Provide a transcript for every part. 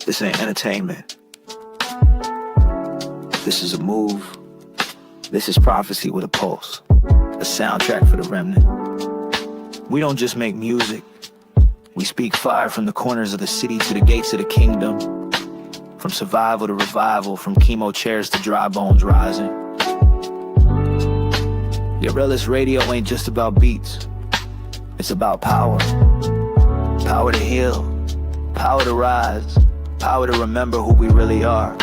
This ain't entertainment. This is a move. This is prophecy with a pulse. A soundtrack for the remnant. We don't just make music. We speak fire from the corners of the city to the gates of the kingdom. From survival to revival, from chemo chairs to dry bones rising. Yorelis Radio ain't just about beats. It's about power. Power to heal. Power to rise. Power to remember who we really are.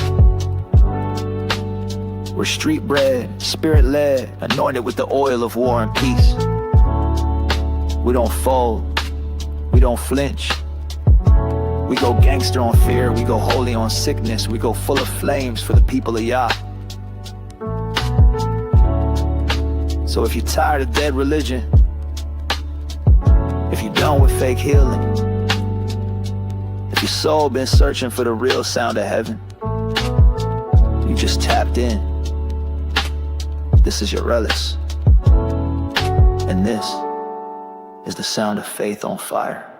We're street bred, spirit led, anointed with the oil of war and peace. We don't fold. We don't flinch. We go gangster on fear. We go holy on sickness. We go full of flames for the people of Yah. So if you're tired of dead religion, if you're done with fake healing, if your soul been searching for the real sound of heaven, you just tapped in. This is Yorelis, and this is the sound of faith on fire.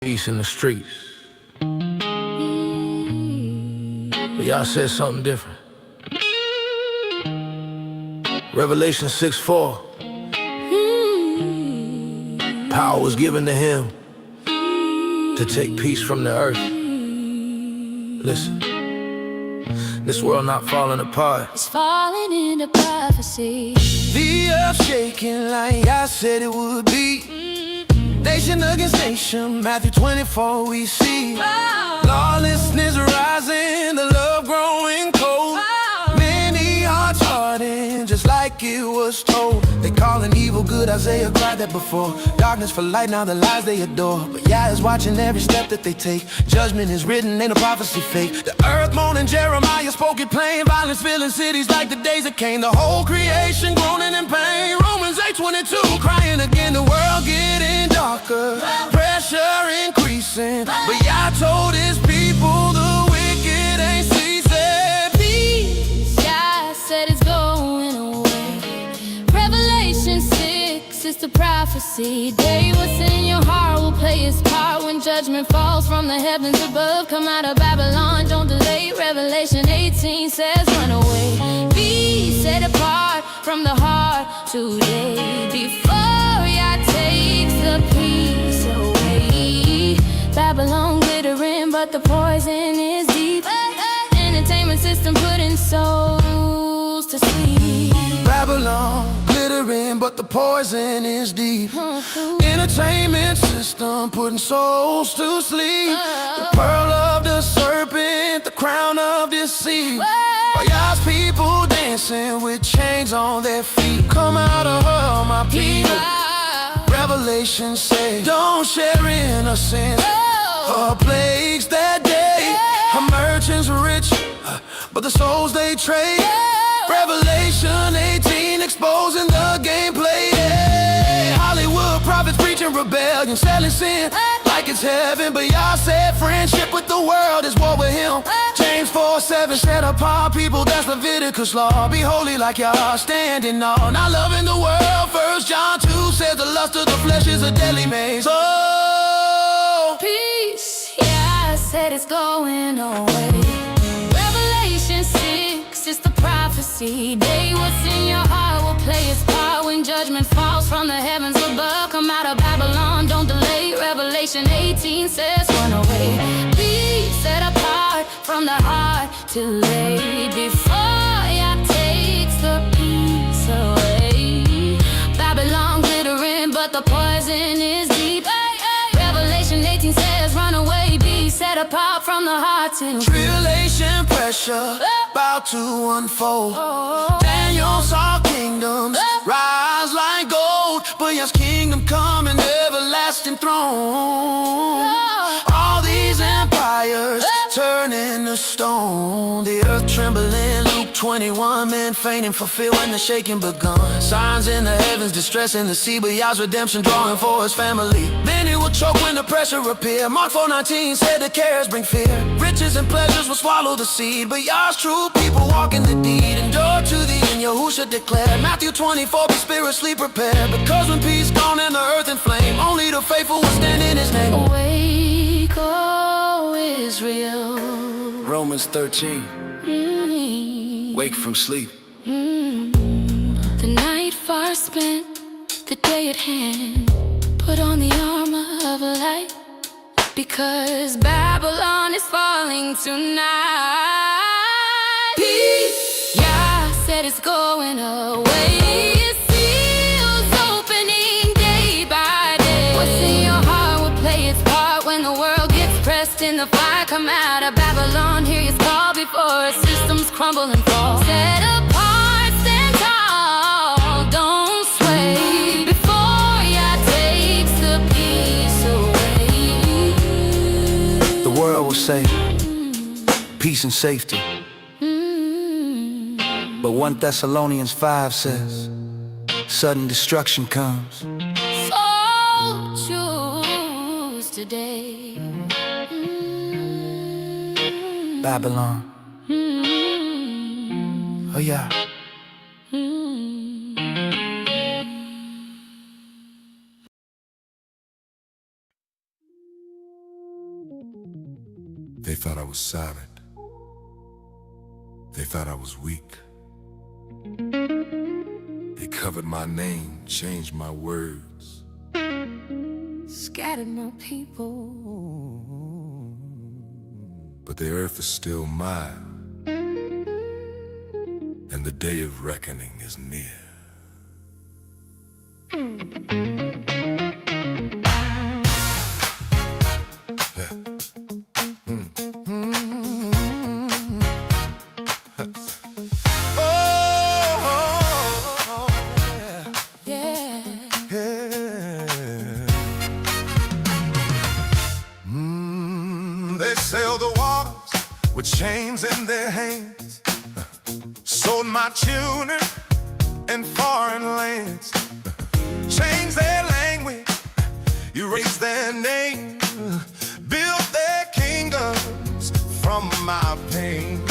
Peace in the streets. But y'all said something different. Revelation 6:4. Power was given to him to take peace from the earth. Listen, this world not falling apart. It's falling into prophecy. The earth shaking like I said it would be. Nation against nation, Matthew 24 we see. Lawlessness rising, the love growing cold. Many hearts hardened, just like it was told. They calling evil good, Isaiah cried that before. Darkness for light, now the lies they adore. But Yah is watching every step that they take. Judgment is written, ain't a prophecy fake. The earth moaning, Jeremiah spoke it plain. Violence filling cities like the days of Cain. The whole creation groaning in pain. Romans 8:22 crying again, the world getting darker, pressure increasing. But Yah told his people the wicked ain't ceasing. Peace, Yah said it's going away. Revelation 6 is the prophecy. Day what's in your heart will play its part. When judgment falls from the heavens above, come out of Babylon, don't delay. Revelation 18 says run away. Be set apart from the heart today. Before Yah takes the peace away. Babylon glittering, but the poison is deep. Entertainment system putting souls to sleep. Babylon glittering, but the poison is deep. Entertainment system putting souls to sleep. The pearl of the serpent, the crown of deceit. While Yah's people dancing with chains on their feet. Come out of her, my people. Revelation say, don't share innocence. Her plagues that day. Her merchants rich, but the souls they trade. Revelation 18 exposing the gameplay. Yeah. Hollywood prophets preaching rebellion, selling sin like it's heaven. But Yah said friendship with the world is war with him. James 4:7 set apart people, that's Leviticus law. Be holy like Yah, standing on. Not loving the world. 1 John 2 says the lust of the flesh is a deadly maze. Oh, peace, Yah said it's going away. Revelation 6 is the prophecy. Day what's in your heart will play its part. When judgment falls from the heavens above, come out of Babylon, don't delay. Revelation 18 says run away. Be set apart from the heart to lay. Before Yah takes the peace away. Babylon glittering, but the poison is deep. Revelation 18 says run away. Be set apart from the heart to tribulation pressure about to unfold. Daniel saw kingdoms rise like gold, but Yah's kingdom come an everlasting throne. All these empires turning to stone. The earth trembling, Luke 21 men fainting for fear when the shaking begun. Signs in the heavens, distress in the sea, but Yah's redemption drawing for his family. Many will choke when the pressure appear. Mark 4:19 said the cares bring fear. Riches and pleasures will swallow the seed, but Yah's true people walk in the deed. Endure to the end, Yahushua declared. Matthew 24, be spiritually prepared, because when peace gone and the earth in flame, only the faithful will stand in his name. Awake, O Israel. Romans 13, wake from sleep. The night far spent, the day at hand. Put on the armor of light, because Babylon is falling tonight. Peace, Yah said it's going away. His seals opening day by day. What's in your heart will play its part when the world gets pressed in the fire. Come out of Babylon, hear his call before systems crumble and fall. Set apart, stand tall, don't sway before Yah takes the peace away. The world will say peace and safety, but 1 Thessalonians 5 says sudden destruction comes. So choose today. Babylon, oh yeah. They thought I was silent. They thought I was weak. They covered my name, changed my words. Scattered my people. But the earth is still mine, and the day of reckoning is near. They sailed the waters with chains in their hands, sold my children in foreign lands, changed their language, erased their name, built their kingdoms from my pain.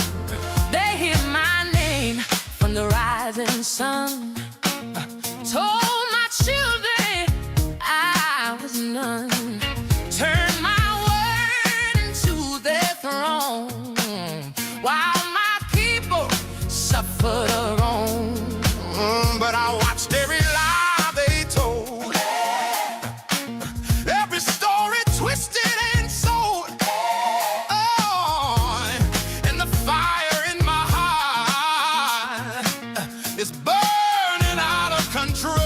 They hid my name from the rising sun. Told my children I was none. Turned my word into their throne, while my people suffered alone. But I watched every lie they told, every story twisted and sold. Oh, and the fire in my heart is burning out of control.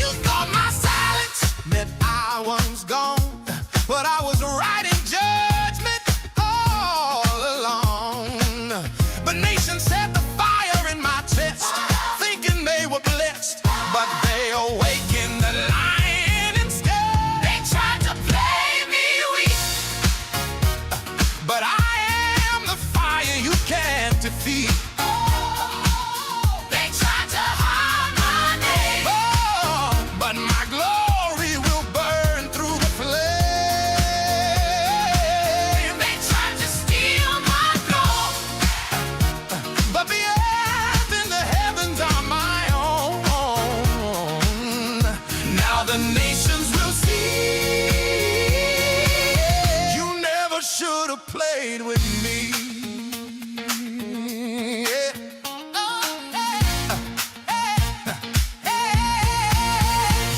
You thought my silence meant I was gone, but I was right in judgment all along. But nations set the fire in my chest, thinking they were blessed, but they awakened the lion instead. They tried to play me weak, but I am the fire you can't defeat. They tried to hide my name. Oh, but my glory will burn through the flame. They tried to steal my throne. But the earth and the heavens are my own. Now the nations will see you never should have played with me. Yeah.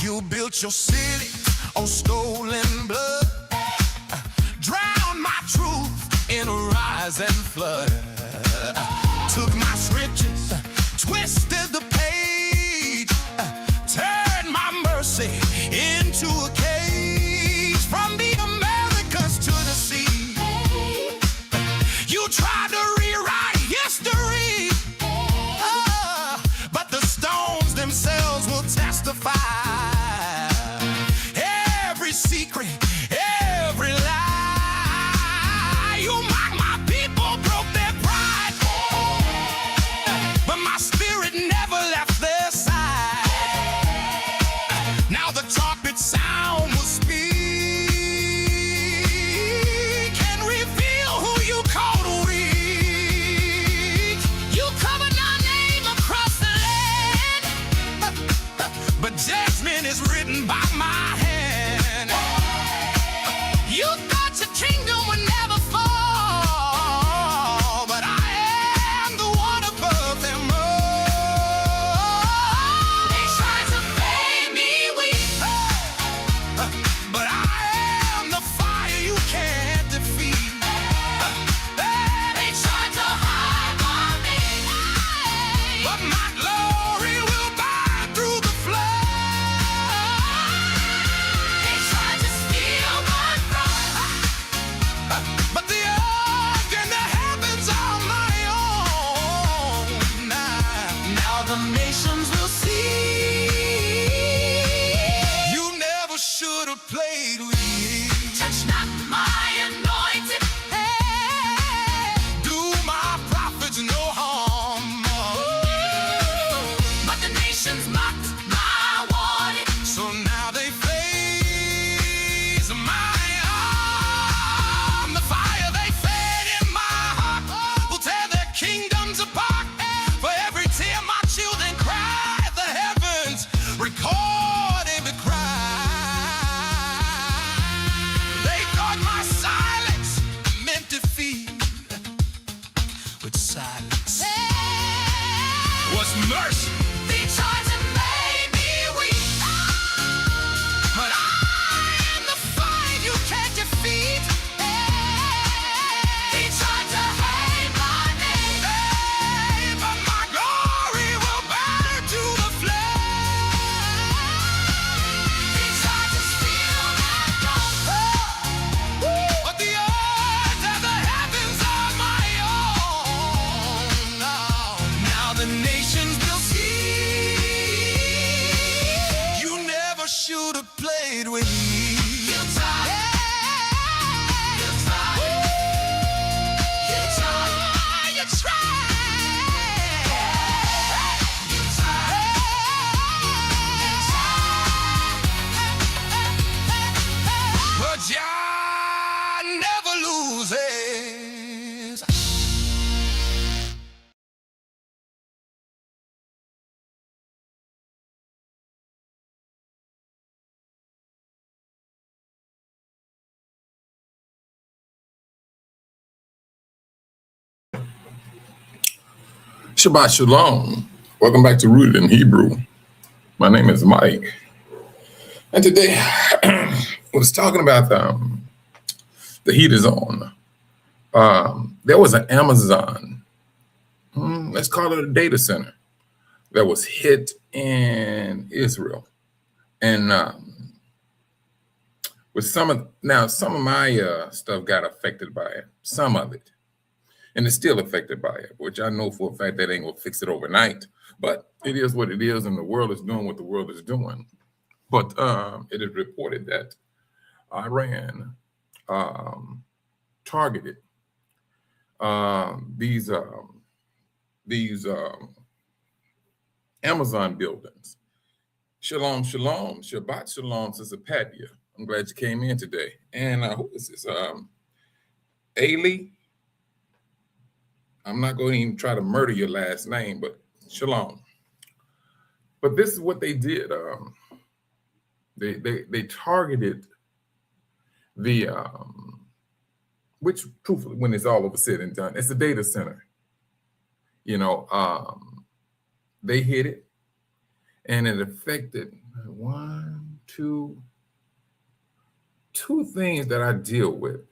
You built your city on stolen blood, drowned my truth in a rising flood. Took my scriptures, twisted the page, turned my mercy into a cage. From the Americas to the sea, you tried to rewrite history, but the stones themselves will testify. Every secret, every lie, you mock my people, broke their pride. judgment is written by my hand. You thought your kingdom would never fall, but I am the one above them all. They tried to make me weak, but I am the fire you can't defeat. They tried to hide my name, but my glory will burn through the flood. They tried to steal my throne, but the earth and the heavens are my own. Now the nations will see you never should have played with me. Touch not my anointed, do my prophets no harm. But the nations mocked my warning, so now they face my arm. The fire they fed in my heart will tear their kingdoms apart. For every tear my children cry, the heavens record every cry. They thought my silence meant defeat, but silence was mercy. They tried to make me weak, but I am the fire you can't defeat. They tried to hate my name, but my glory will burn to the flood. They tried to steal my throne, but the earth and the heavens are my own. Now the nations will see you never should have played with me. You tried. You tried. You tried. You tried. You tried. But Jah never loses. Shabbat Shalom. Welcome back to Rooted in Hebrew. My name is Mike. And today I was talking about the heat is on. There was an Amazon, let's call it a data center, that was hit in Israel. And with some of my stuff got affected by it, some of it. And it's still affected by it, which I know for a fact that ain't gonna fix it overnight. But it is what it is, and the world is doing what the world is doing. But it is reported that Iran targeted these Amazon buildings. Shalom, shalom, Shabbat shalom, Sister Patia. I'm glad you came in today. And who is this? Ailey. I'm not going to even try to murder your last name, but shalom. But this is what they did. They targeted the which truthfully, when it's all over said and done, it's a data center. You know, they hit it, and it affected two things that I deal with,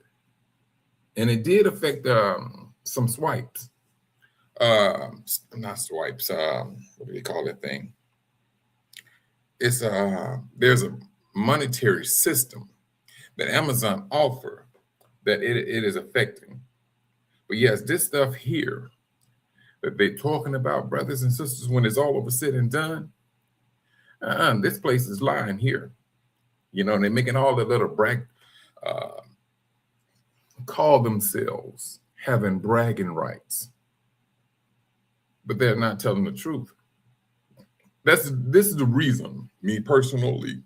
and it did affect some swipes. Not swipes. What do they call that thing? It's there's a monetary system that Amazon offer that it is affecting. But yes, this stuff here that they're talking about, brothers and sisters, when it's all over said and done, this place is lying here. You know, and they're making all the little call themselves having bragging rights, but they're not telling the truth. This is the reason, me personally,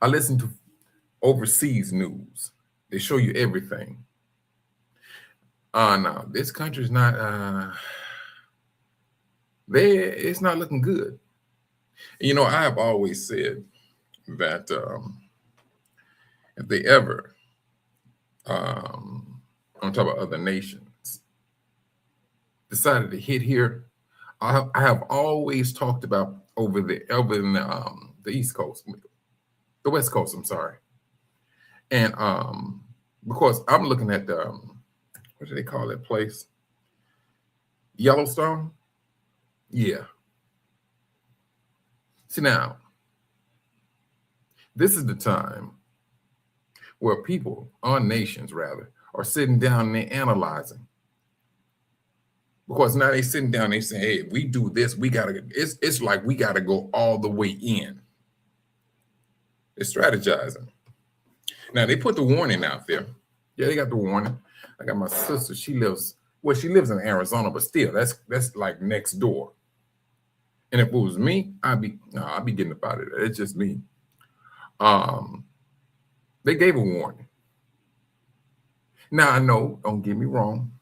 I listen to overseas news. They show you everything. No, this country's not it's not looking good. You know, I have always said that if they ever, on top of other nations, decided to hit here, I have always talked about over in the East Coast, the West Coast. I'm sorry, and because I'm looking at the what do they call that place? Yellowstone. Yeah. See now, this is the time where people, our nations rather, are sitting down and they're analyzing. Because now they're sitting down, they say, hey, if we do this, we gotta, it's like we gotta go all the way in. They're strategizing. Now they put the warning out there. Yeah, they got the warning. I got my sister, she lives in Arizona, but still, that's like next door. And if it was me, I'd be getting up out of there. It's just me. They gave a warning. Now I know, don't get me wrong,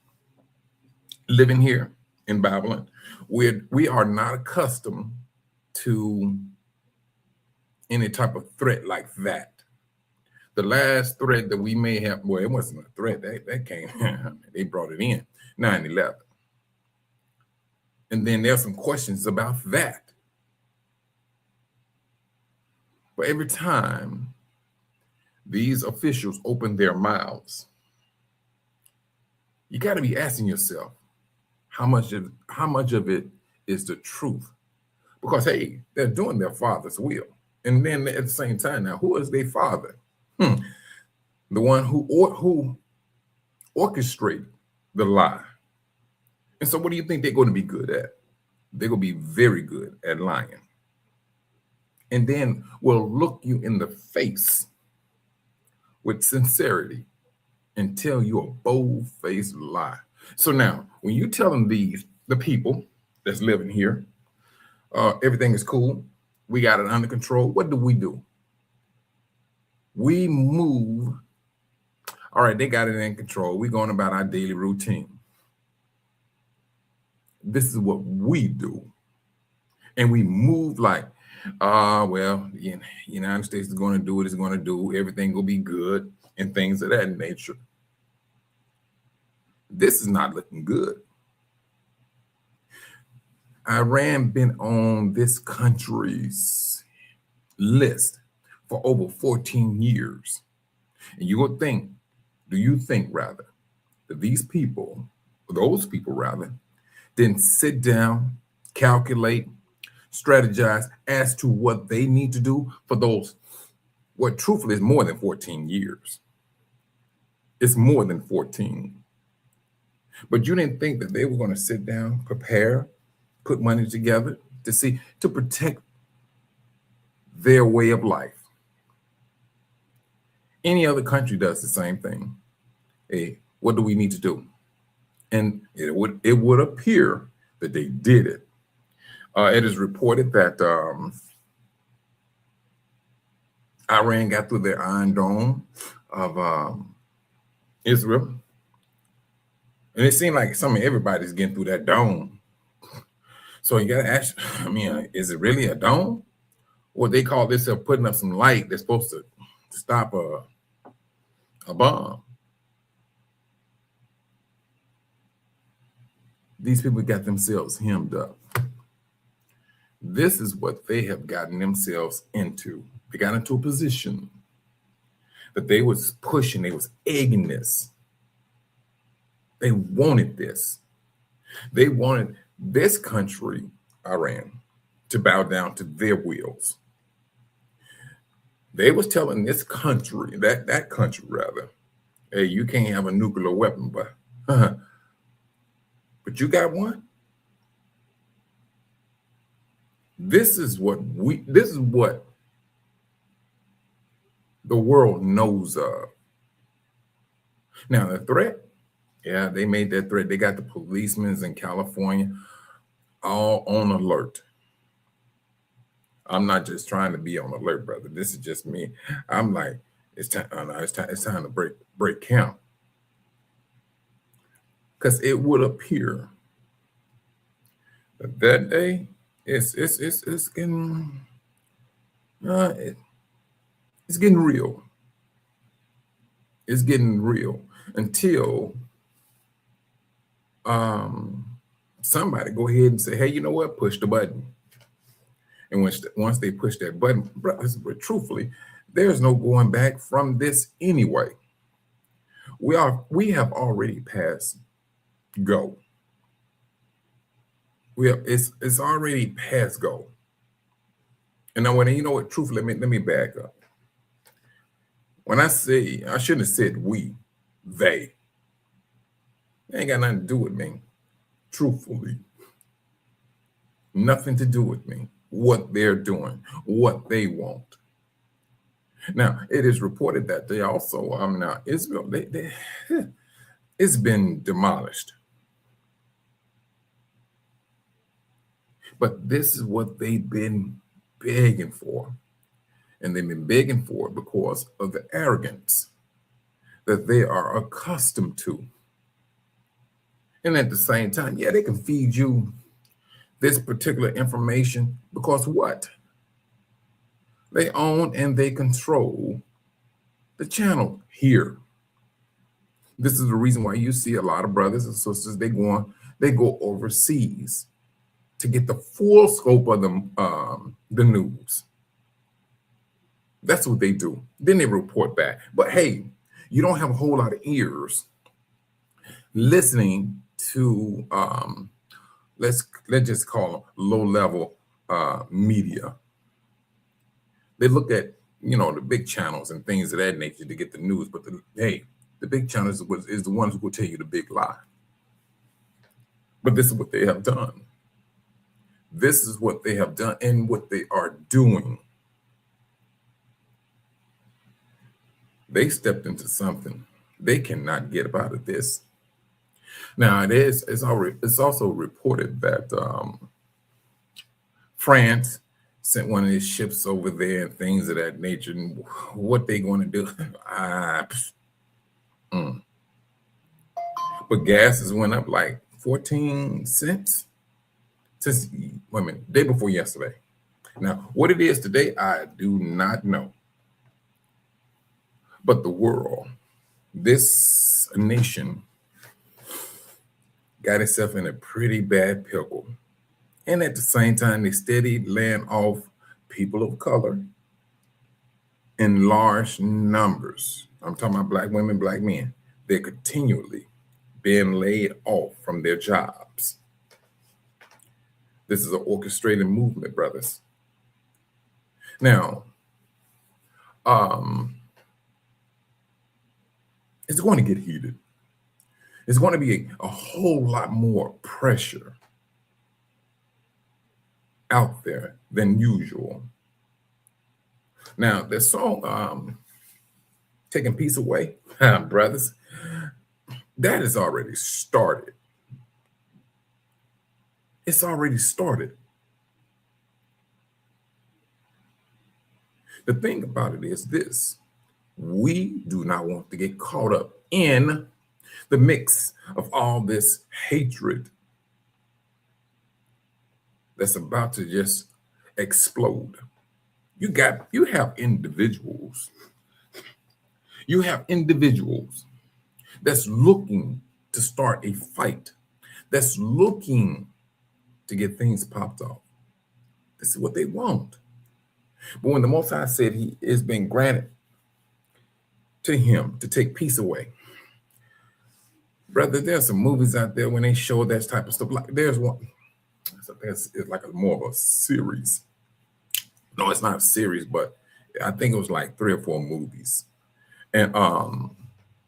living here in Babylon, we are not accustomed to any type of threat like that. The last threat that we may have, well, it wasn't a threat, that came, they brought it in, 9/11. And then there's some questions about that. But every time these officials open their mouths, you got to be asking yourself, how much of it is the truth? Because hey, they're doing their father's will. And then at the same time, now who is their father? The one who orchestrated the lie. And so what do you think they're going to be good at? They're going to be very good at lying. And then will look you in the face with sincerity and tell you a bold-faced lie. So now, when you tell them the people that's living here, everything is cool, we got it under control, what do? We move. All right, they got it in control. We're going about our daily routine. This is what we do. And we move like, well, the United States is going to do what it's going to do. Everything will be good and things of that nature. This is not looking good. Iran been on this country's list for over 14 years. And you would think, do you think rather, that those people rather, didn't sit down, calculate, strategize as to what they need to do for those, what truthfully is more than 14 years. It's more than 14. But you didn't think that they were going to sit down, prepare, put money together to protect their way of life. Any other country does the same thing. Hey, what do we need to do? And it would appear that they did it. It is reported that Iran got through the Iron Dome of Israel. And it seemed like everybody's getting through that dome. So you got to ask, is it really a dome? Or they call this putting up some light that's supposed to stop a bomb. These people got themselves hemmed up. This is what they have gotten themselves into. They got into a position that they was pushing, they was egging this. They wanted this. They wanted this country, Iran, to bow down to their wills. They was telling this country, that country rather, hey, you can't have a nuclear weapon, but you got one. This is what the world knows of. Now the threat, yeah, they made that threat. They got the policemen in California all on alert. I'm not just trying to be on alert, brother. This is just me. I'm like, it's time to break camp. Because it would appear that day it's getting uh, it- it's getting real. It's getting real until somebody go ahead and say, hey, you know what? Push the button. And once they push that button, brothers, but truthfully, there's no going back from this anyway. We have already passed go. It's already past go. And now you know what, truthfully, let me back up. When I say, I shouldn't have said we, they. It ain't got nothing to do with me. Truthfully. Nothing to do with me. What they're doing, what they want. Now, it is reported that they also, now Israel, it's been demolished. But this is what they've been begging for. And they've been begging for it because of the arrogance that they are accustomed to. And at the same time, yeah, they can feed you this particular information because what? They own and they control the channel here. This is the reason why you see a lot of brothers and sisters, they go overseas to get the full scope of the news. That's what they do. Then they report back. But hey, you don't have a whole lot of ears listening to let's just call them low-level media. They look at, the big channels and things of that nature to get the news, but the big channels is the ones who will tell you the big lie. But this is what they have done. This is what they have done and what they are doing. They stepped into something they cannot get up out of this. Now it's also reported that France sent one of these ships over there and things of that nature. And what they going to do? But gas has went up like 14 cents since day before yesterday. Now, what it is today, I do not know. But the world, this nation, got itself in a pretty bad pickle. And at the same time, they steady laying off people of color in large numbers. I'm talking about black women, black men. They're continually being laid off from their jobs. This is an orchestrated movement, brothers. Now, it's going to get heated. It's going to be a whole lot more pressure out there than usual. Now, the song Taking Peace Away, brothers, that has already started. It's already started. The thing about it is this: we do not want to get caught up in the mix of all this hatred that's about to just explode. You have individuals. You have individuals that's looking to start a fight, that's looking to get things popped off. This is what they want. But when the Most High said he is being granted to him to take peace away, brother, there's some movies out there when they show that type of stuff. Like there's one, it's like more of a series. No, it's not a series, but I think it was like 3 or 4 movies. And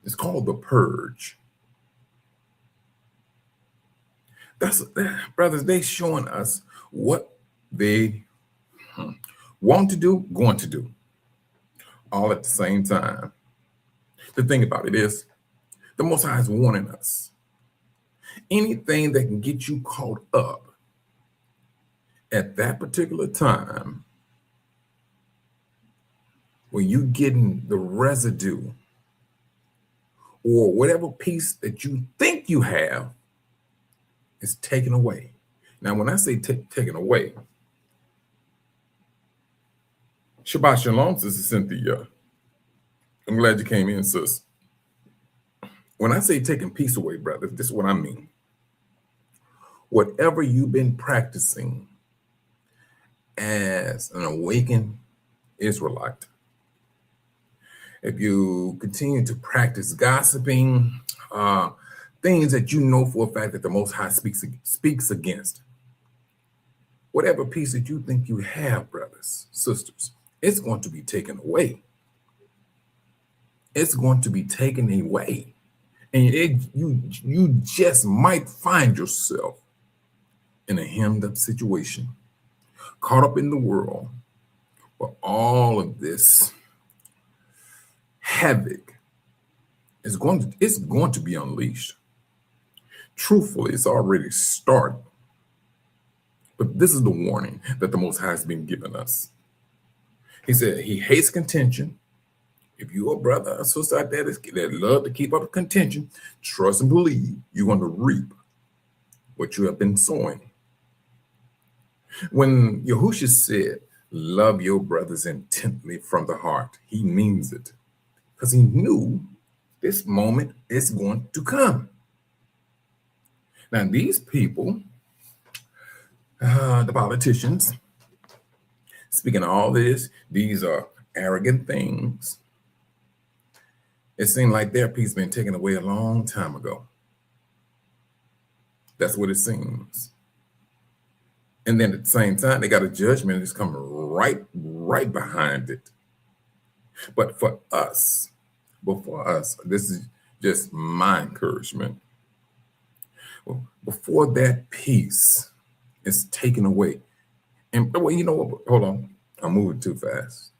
it's called The Purge. Brothers, they showing us what they want to do, going to do, all at the same time. The thing about it is, the Most High is warning us. Anything that can get you caught up at that particular time, when you getting the residue or whatever piece that you think you have, is taken away. Now, when I say taken away, Shabbat shalom, Sister Cynthia. I'm glad you came in, sis. When I say taking peace away, brother, this is what I mean. Whatever you've been practicing as an awakened Israelite, if you continue to practice gossiping, things that you know for a fact that the Most High speaks against, whatever peace that you think you have, brothers, sisters, it's going to be taken away. It's going to be taken away. And you just might find yourself in a hemmed up situation, caught up in the world, where all of this havoc is going to be unleashed. Truthfully, it's already started. But this is the warning that the Most High has been giving us. He said he hates contention. If you're a brother or sister out there that love to keep up contention, trust and believe you're going to reap what you have been sowing. When Yahushua said, love your brothers intently from the heart, he means it, because he knew this moment is going to come. Now, these people, the politicians, speaking of all this, these are arrogant things. It seemed like their peace been taken away a long time ago. That's what it seems. And then at the same time, they got a judgment that's coming right behind it. But for us, this is just my encouragement. Before that peace is taken away, and well, you know what? Hold on, I'm moving too fast.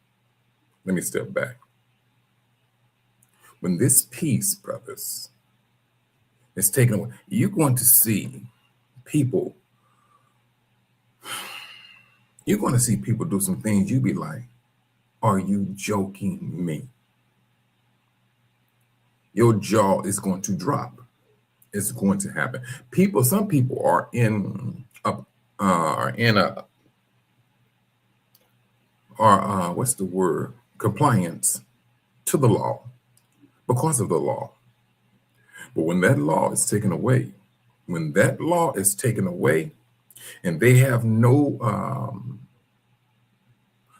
Let me step back. When this peace, brothers, is taken away, you're going to see people. You're going to see people do some things you be like, are you joking me? Your jaw is going to drop. It's going to happen. Some people are in compliance to the law because of the law. But when that law is taken away, and they have no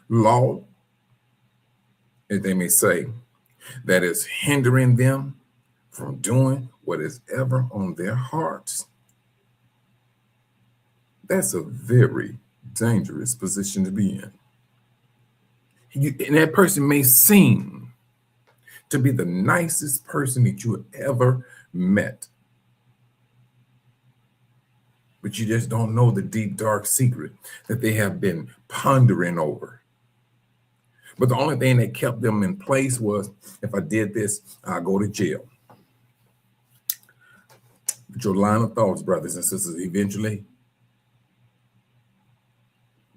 law, as they may say, that is hindering them from doing what is ever on their hearts, that's a very dangerous position to be in. And that person may seem to be the nicest person that you ever met, but you just don't know the deep, dark secret that they have been pondering over. But the only thing that kept them in place was, if I did this, I'll go to jail. But your line of thoughts, brothers and sisters, eventually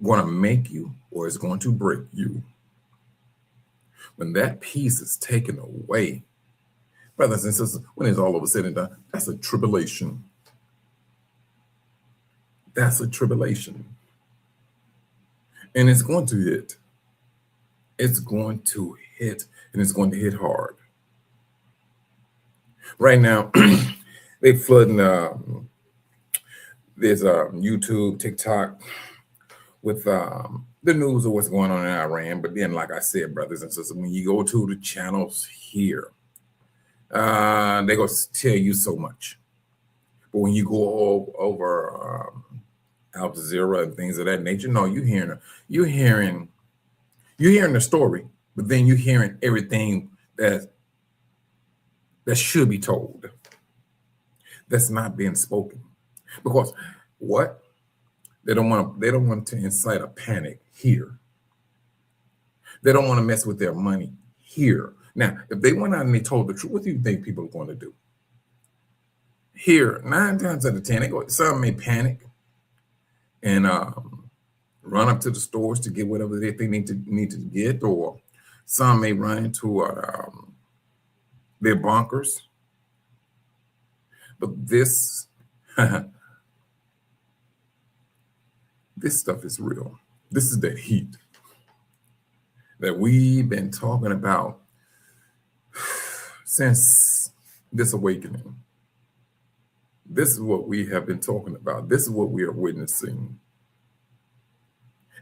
going to make you or is going to break you. When that peace is taken away, brothers and sisters, when it's all over said and done, that's a tribulation. That's a tribulation. And it's going to hit. It's going to hit, and it's going to hit hard. Right now, they flooding there's YouTube, TikTok with the news of what's going on in Iran. But then, like I said, brothers and sisters, when you go to the channels here, they're going to tell you so much. But when you go over Al Jazeera and things of that nature, no, you're hearing the story, but then you're hearing everything that should be told. That's not being spoken. Because what? They don't want to incite a panic here. They don't want to mess with their money here. Now, if they went out and they told the truth, what do you think people are going to do? Here, 9 times out of 10, some may panic and run up to the stores to get whatever they think need to get, or some may run into their bunkers. But this this stuff is real. This is that heat. that we've been talking about since this awakening. This is what we have been talking about. This is what we are witnessing.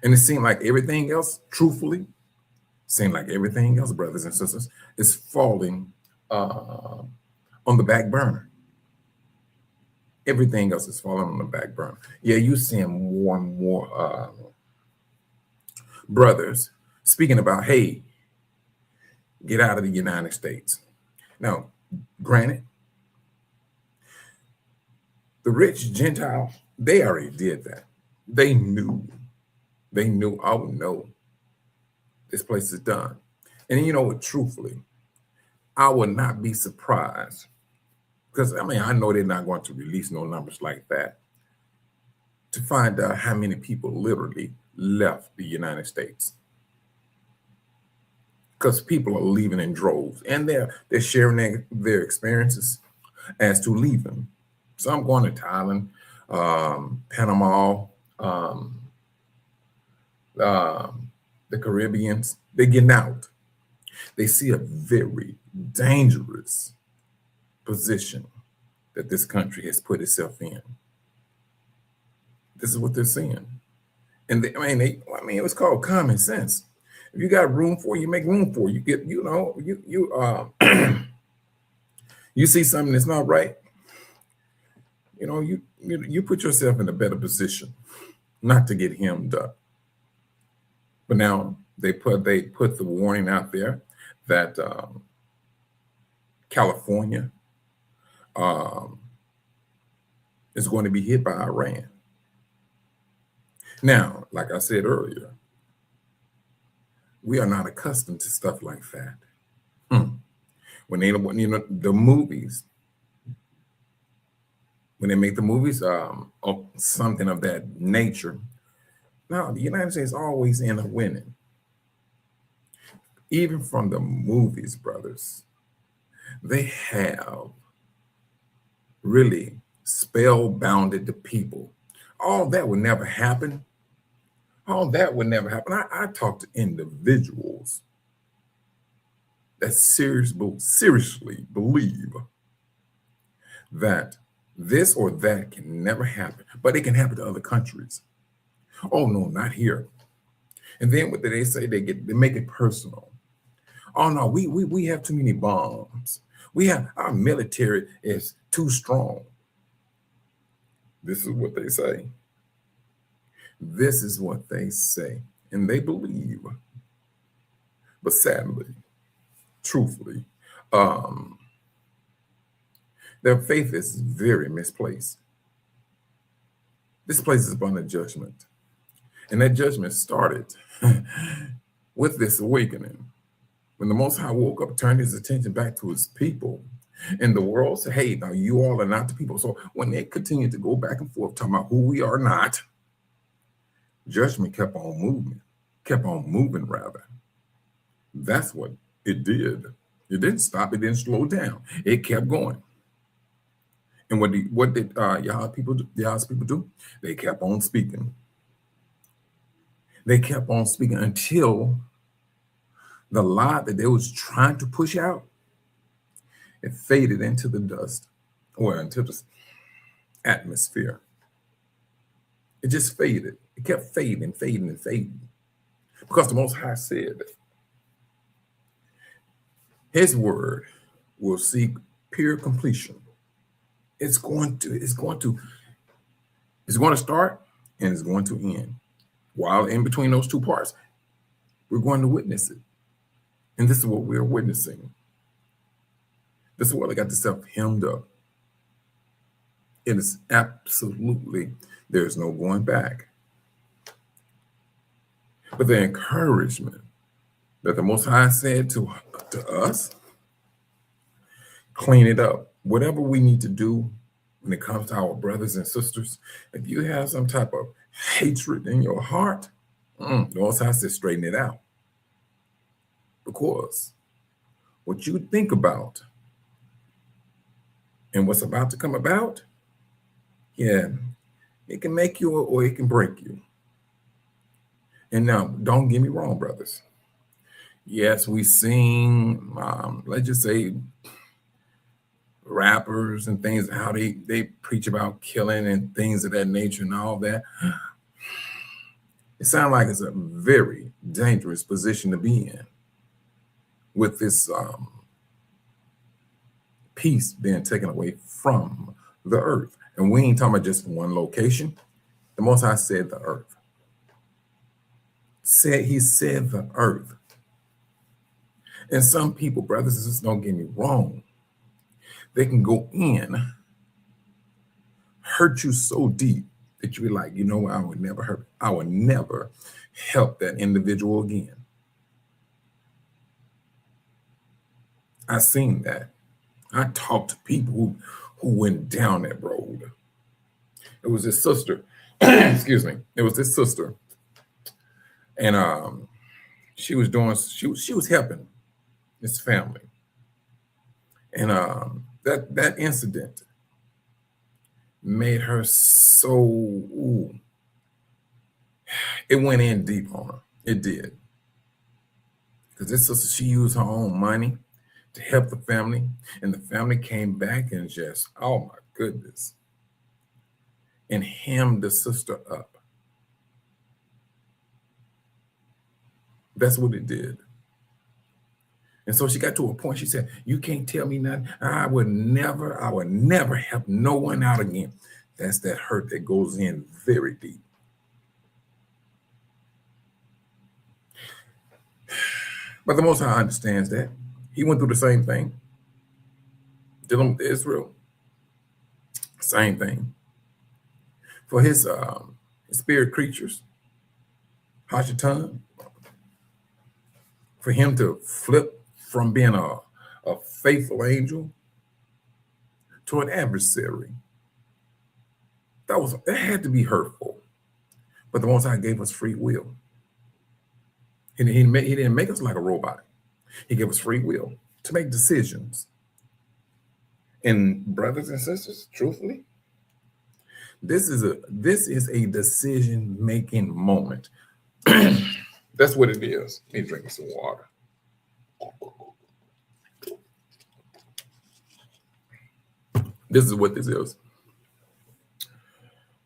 And it seemed like everything else, truthfully, seemed like everything else, brothers and sisters, is falling on the back burner. Everything else is falling on the back burner. Yeah, you're seeing more and more brothers speaking about, hey, get out of the United States. Now, granted, the rich Gentiles, they already did that. They knew, oh no, this place is done. And you know what, truthfully, I would not be surprised, because I mean, I know they're not going to release no numbers like that, to find out how many people literally left the United States. Because people are leaving in droves, and they're sharing their experiences as to leaving. Some going to Thailand, Panama, the Caribbeans. They're getting out. They see a very dangerous position that this country has put itself in. This is what they're seeing. And it was called common sense. If you got room for it, you make room for it. You get, you see something that's not right, you put yourself in a better position not to get hemmed up. But now they put the warning out there that California is going to be hit by Iran. Now, like I said earlier, we are not accustomed to stuff like that. When they, the movies, when they make the movies of something of that nature, now the United States always end up winning. Even from the movies, brothers, they have really spellbounded the people. All that would never happen. All that would never happen. I talk to individuals that seriously believe that this or that can never happen, but it can happen to other countries. Oh no, not here. And then what do they say? They make it personal. Oh no, we have too many bombs. Our military is too strong. This is what they say. This is what they say, and they believe. But sadly, truthfully, their faith is very misplaced. This place is upon a judgment, and that judgment started with this awakening. When the Most High woke up, turned his attention back to his people, and the world said, hey, now you all are not the people. So when they continued to go back and forth, talking about who we are not, judgment kept on moving rather. That's what it did. It didn't stop. It didn't slow down. It kept going. And what did Yah's people do? They kept on speaking. They kept on speaking until the lie that they was trying to push out, it faded into the dust or into the atmosphere. It just faded. It kept fading. Because the Most High said his word will seek pure completion. It's going to start and it's going to end. While in between those two parts, we're going to witness it. And this is what we're witnessing. This is what I got myself hemmed up. It is absolutely, there's no going back. But the encouragement that the Most High said to us, clean it up. Whatever we need to do when it comes to our brothers and sisters, if you have some type of hatred in your heart, the Most High says straighten it out. Because what you think about and what's about to come about, yeah, it can make you or it can break you. And now, don't get me wrong, brothers. Yes, we sing, let's just say rappers and things, how they preach about killing and things of that nature and all that. It sounds like it's a very dangerous position to be in with this peace being taken away from the earth. And we ain't talking about just one location. The Most High said the earth. He said the earth. And some people, brothers and sisters, don't get me wrong, they can go in, hurt you so deep that you be like, you know what, I would never help that individual again. I seen that. I talked to people who went down that road. It was this sister, excuse me, it was this sister, and she was helping this family. And that incident made her so, it went in deep on her. It did. Because this sister, she used her own money to help the family. And the family came back and just, oh my goodness, and hemmed the sister up. That's what it did. And so she got to a point, she said, you can't tell me nothing. I would never help no one out again. That's that hurt that goes in very deep. But the Most High understands that. He went through the same thing. Dealing with Israel. Same thing. For his spirit creatures, Hashatan, for him to flip from being a faithful angel to an adversary. It had to be hurtful. But the Most High gave us free will. He didn't make us like a robot. He gave us free will to make decisions. And brothers and sisters, truthfully, this is a decision-making moment. That's what it is. Let me drink some water. This is what this is.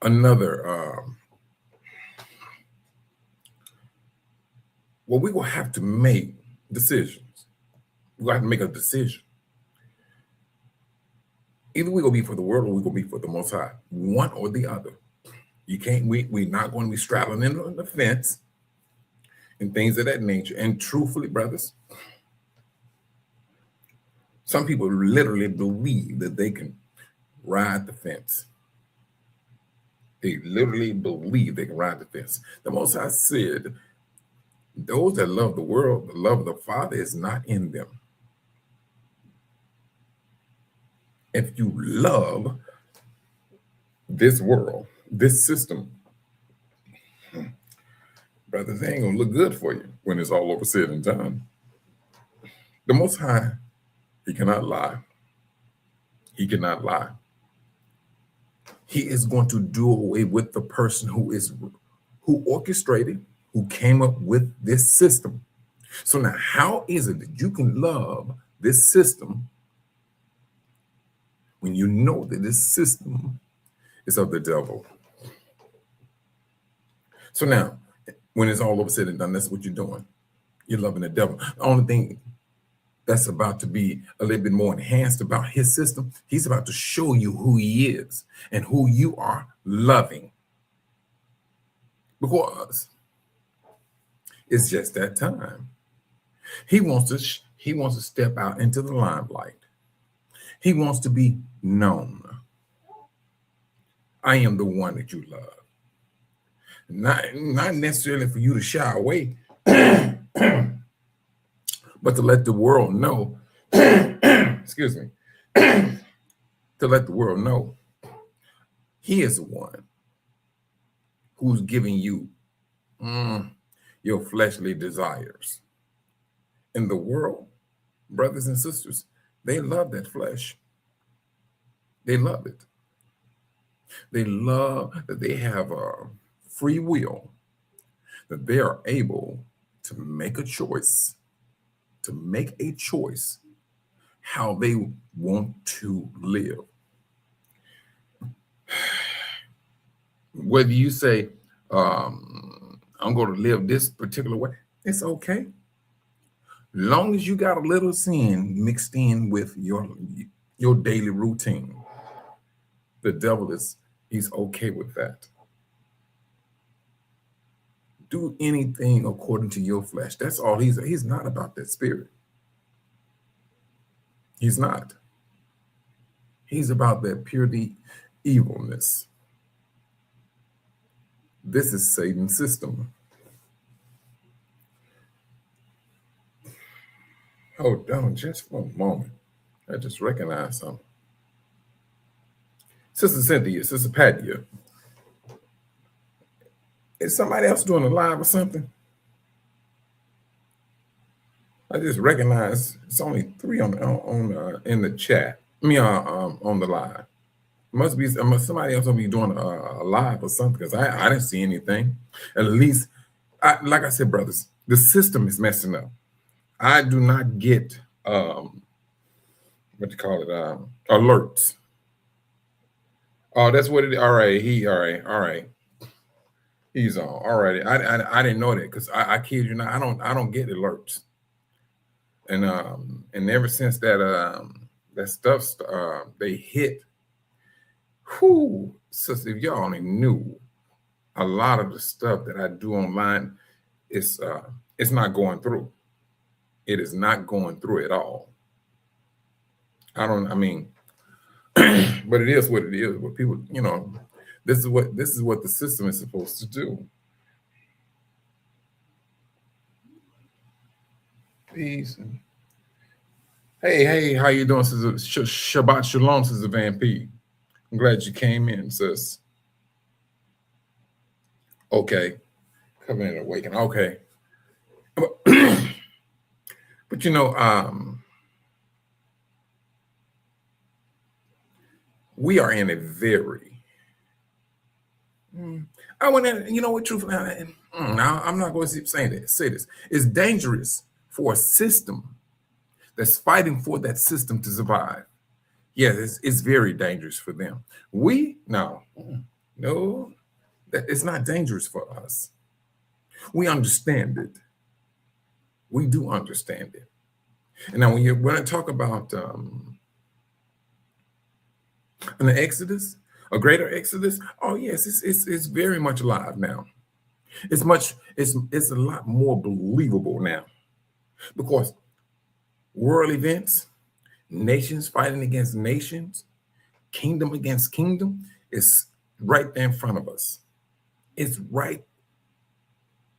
Another, well, we're going to have to make decisions. We're going to have to make a decision. Either we're going to be for the world or we're going to be for the Most High. One or the other. You can't, we're not going to be straddling into the fence and things of that nature. And truthfully, brothers, some people literally believe that they can ride the fence. They literally believe they can ride the fence. The Most High said, those that love the world, the love of the Father is not in them. If you love this world, this system, brothers, they ain't gonna look good for you when it's all over said and done. The Most High, he cannot lie. He cannot lie. He is going to do away with the person who orchestrated, who came up with this system. So now, how is it that you can love this system when you know that this system is of the devil? So now, when it's all over said and done, that's what you're doing. You're loving the devil. The only thing that's about to be a little bit more enhanced about his system, he's about to show you who he is and who you are loving. Because it's just that time. He wants to step out into the limelight. He wants to be known. I am the one that you love. Not necessarily for you to shy away, but to let the world know, excuse me, to let the world know he is the one who's giving you your fleshly desires. In the world, brothers and sisters, they love that flesh. They love it. They love that they have a free will, that they are able to make a choice to make a choice how they want to live. Whether you say, I'm going to live this particular way, it's okay. Long as you got a little sin mixed in with your daily routine, the devil he's okay with that. Do anything according to your flesh. That's all he's not about that spirit. He's not. He's about that purity, evilness. This is Satan's system. Hold on just for a moment. I just recognized something. Sister Cynthia, Sister Patia, is somebody else doing a live or something? I just recognized it's only 3 on in the chat. On the live. Must be somebody else will be doing a live or something, because I didn't see anything. At least, like I said, brothers, the system is messing up. I do not get alerts. Oh, that's what it is. All right. He's on. All right. I didn't know that, because I kid you not, I don't get alerts. And ever since that stuff they hit, sister, if y'all only knew, a lot of the stuff that I do online it's not going through. It is not going through at all. But it is what it is. But people, this is what the system is supposed to do. Peace. Hey, how you doing, Sister? Shabbat Shalom, Sister Van P. I'm glad you came in, sis. Okay. Come in and awaken. Okay. But we are in a very truthfully, I'm not going to say this. It's dangerous for a system that's fighting for that system to survive. Yes, it's very dangerous for them. No, it's not dangerous for us. We understand it. We do understand it. And now when I talk about an exodus, a greater exodus, oh yes, it's very much alive now. It's a lot more believable now, because world events, nations fighting against nations, kingdom against kingdom, is right there in front of us. It's right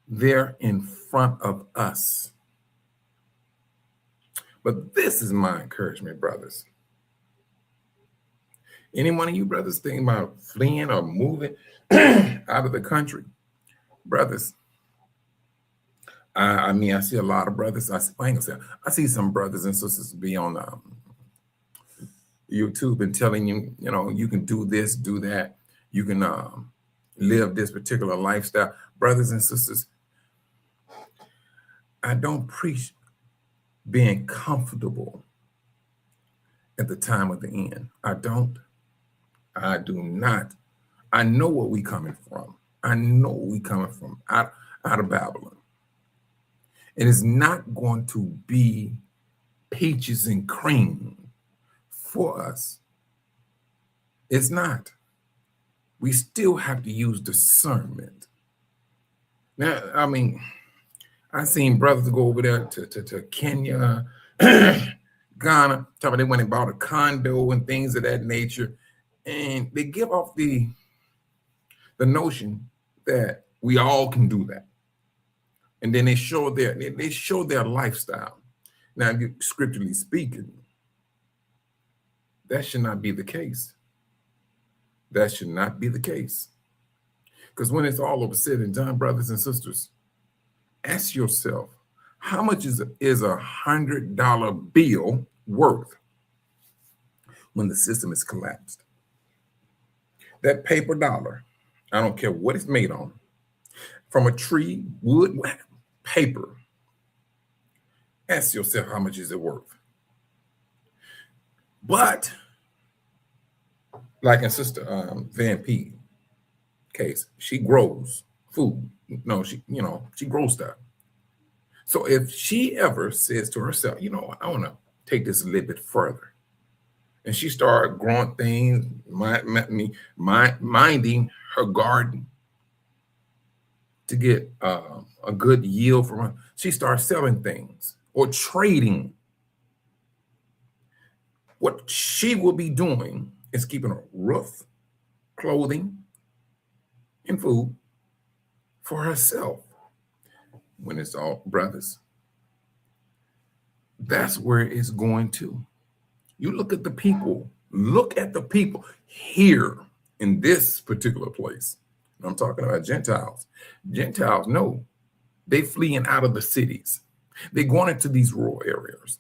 there in front of us. But this is my encouragement, brothers. Any one of you brothers thinking about fleeing or moving out of the country, brothers, I see a lot of brothers. I see some brothers and sisters be on YouTube and telling you, you can do this, do that. You can live this particular lifestyle. Brothers and sisters, I don't preach being comfortable at the time of the end. I do not. I know where we coming from. Out of Babylon. It is not going to be peaches and cream for us. It's not. We still have to use discernment. Now, I've seen brothers go over there to Kenya, Ghana, talking about they went and bought a condo and things of that nature. And they give off the notion that we all can do that. And then they show their lifestyle. Now, scripturally speaking, that should not be the case. That should not be the case. Because when it's all over said and done, brothers and sisters, ask yourself, how much is a $100 bill worth when the system is collapsed? That paper dollar, I don't care what it's made on, from a tree, wood, paper, Ask yourself, how much is it worth? But like in Sister Van P case, she grows food. No, she grows stuff. So if she ever says to herself, I want to take this a little bit further, and she started growing things, minding her garden to get a good yield from her, she starts selling things or trading. What she will be doing is keeping a roof, clothing, and food for herself. When it's all, brothers, that's where it's going to. You look at the people here in this particular place. I'm talking about Gentiles. Gentiles, no, they fleeing out of the cities. They're going into these rural areas,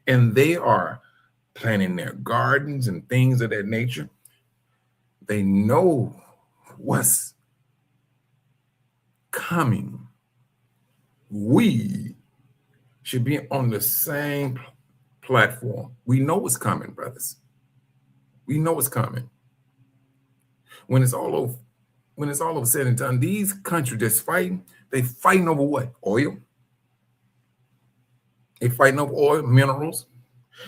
and they are planting their gardens and things of that nature. They know what's coming. We should be on the same platform. We know what's coming, brothers. We know what's coming. When it's all over said and done, these countries that's fighting, they fighting over what? Oil. They fighting over oil, minerals.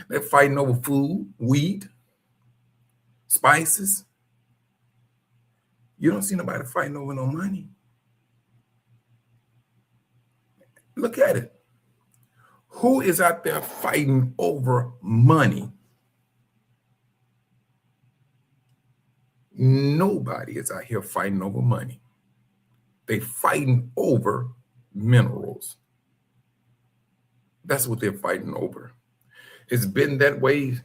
They're fighting over food, wheat, spices. You don't see nobody fighting over no money. Look at it. Who is out there fighting over money? Nobody is out here fighting over money. They fighting over minerals. That's what they're fighting over. It's been that way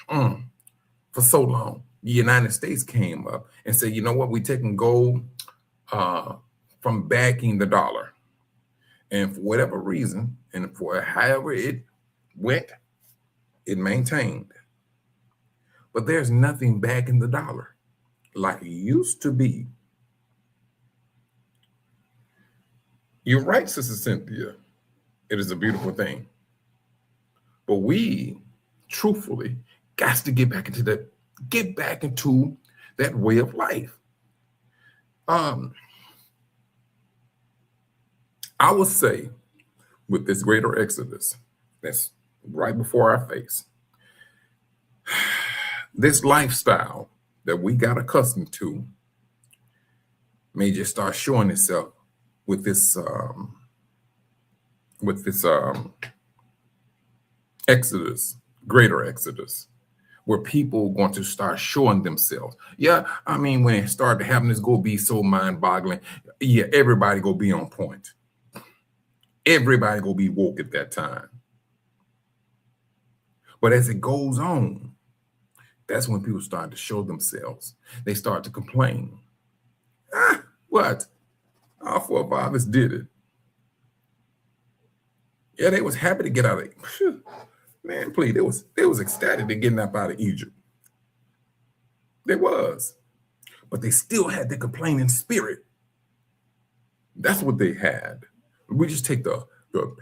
for so long. The United States came up and said, you know what, we're taking gold from backing the dollar. And for whatever reason, and for however it went, it maintained. But there's nothing backing the dollar like it used to be. You're right, Sister Cynthia. It is a beautiful thing. But we, truthfully, got to get back into that way of life. I would say with this greater exodus that's right before our face, this lifestyle that we got accustomed to may just start showing itself with this exodus, greater exodus, where people are going to start showing themselves. Yeah, I mean, when it started having this go be so mind-boggling, yeah, everybody go be on point. Everybody gonna be woke at that time. But as it goes on, that's when people start to show themselves. They start to complain. What? Our forefathers did it. Yeah, they was happy to get out of it. Man, please, they was ecstatic to getting up out of Egypt. They was. But they still had the complaining spirit. That's what they had. We just take the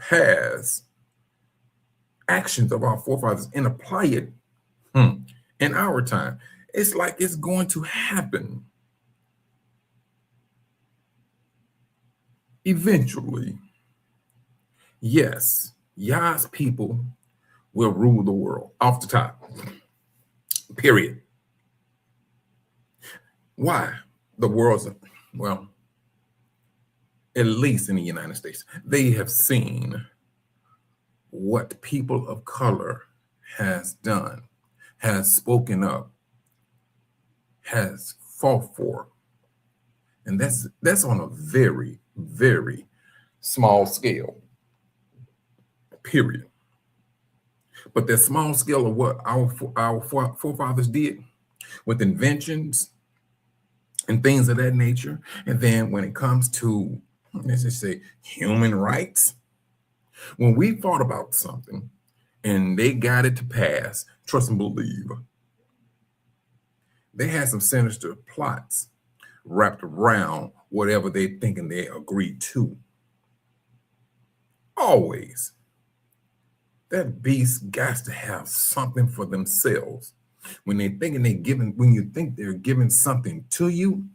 past actions of our forefathers and apply it in our time. It's like it's going to happen. Eventually, yes, Yah's people will rule the world off the top. Period. Why? The world's, well, at least in the United States, they have seen what people of color has done, has spoken up, has fought for. And that's on a very, very small scale, period. But that small scale of what our forefathers did with inventions and things of that nature. And then when it comes to, let's just say, human rights, when we thought about something and they got it to pass, trust and believe, they had some sinister plots wrapped around whatever they thinking they agreed to. Always. That beast got to have something for themselves. When they thinking they giving, when you think they're giving something to you,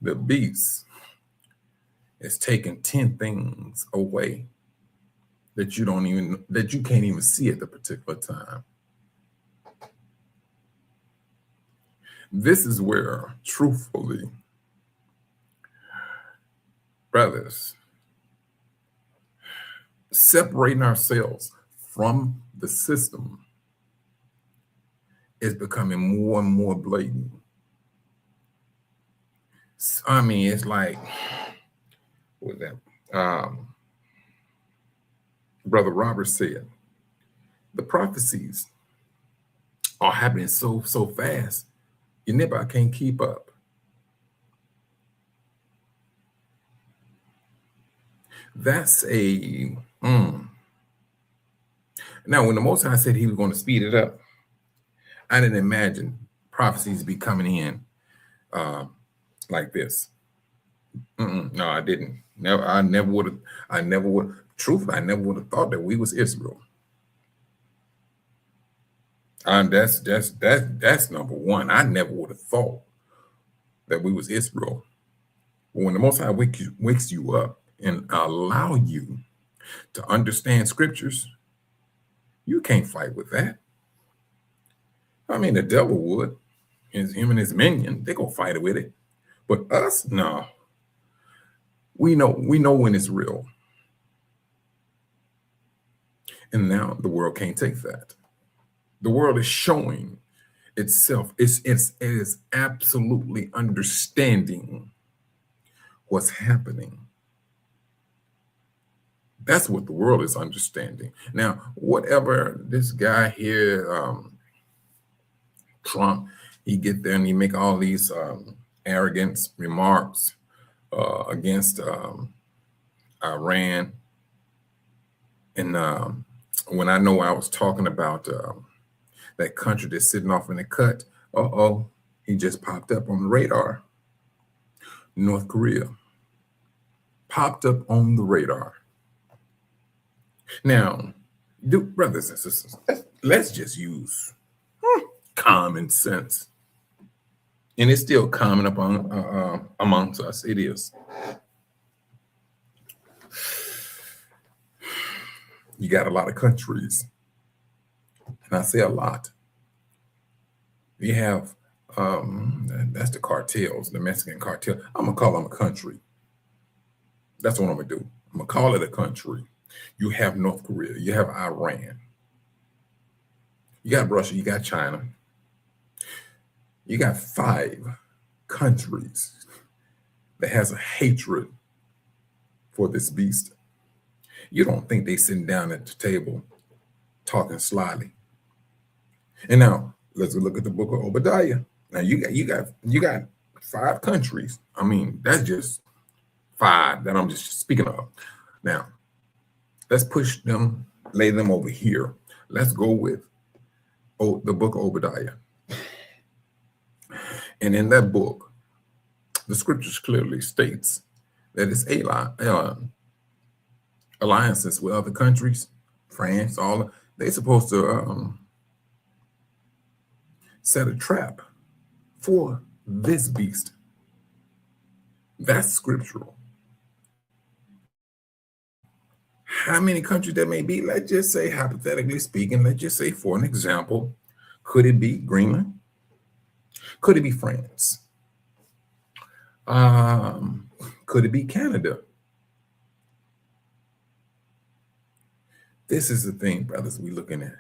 the beast is taking 10 things away that you can't even see at the particular time. This is where, truthfully, brothers, separating ourselves from the system is becoming more and more blatant. I mean, it's like, what was that? Brother Robert said, the prophecies are happening so fast, your neighbor can't keep up. That's a Now, when the Most High said he was going to speed it up, I didn't imagine prophecies be coming in like this. No, I didn't. Never. I never would. Truthfully, I never would have thought that we was Israel. That's number one. I never would have thought that we was Israel. But when the Most High wakes you up and allow you to understand scriptures, you can't fight with that. I mean, the devil would, him and his minion, they gonna fight with it. But us, no. We know when it's real. And now the world can't take that. The world is showing itself. It is absolutely understanding what's happening. That's what the world is understanding. Now, whatever this guy here, Trump, he get there and he make all these arrogant remarks against Iran. And when I know I was talking about that country that's sitting off in the cut, he just popped up on the radar. North Korea popped up on the radar. Now, brothers and sisters, let's just use common sense. And it's still common amongst us. It is. You got a lot of countries, and I say a lot. You have, that's the cartels, the Mexican cartel. I'm going to call them a country. That's what I'm going to do. I'm going to call it a country. You have North Korea. You have Iran. You got Russia. You got China. You got 5 countries that has a hatred for this beast. You don't think they sitting down at the table talking slyly. And now let's look at the book of Obadiah. Now you got 5 countries. I mean, that's just 5 that I'm just speaking of. Now, let's push them, lay them over here. Let's go with the book of Obadiah. And in that book, the scriptures clearly states that it's alliances with other countries, France, they're supposed to set a trap for this beast. That's scriptural. How many countries there may be? Let's just say, hypothetically speaking, let's just say, for an example, could it be Greenland? Could it be France? Could it be Canada? This is the thing, brothers, we looking at.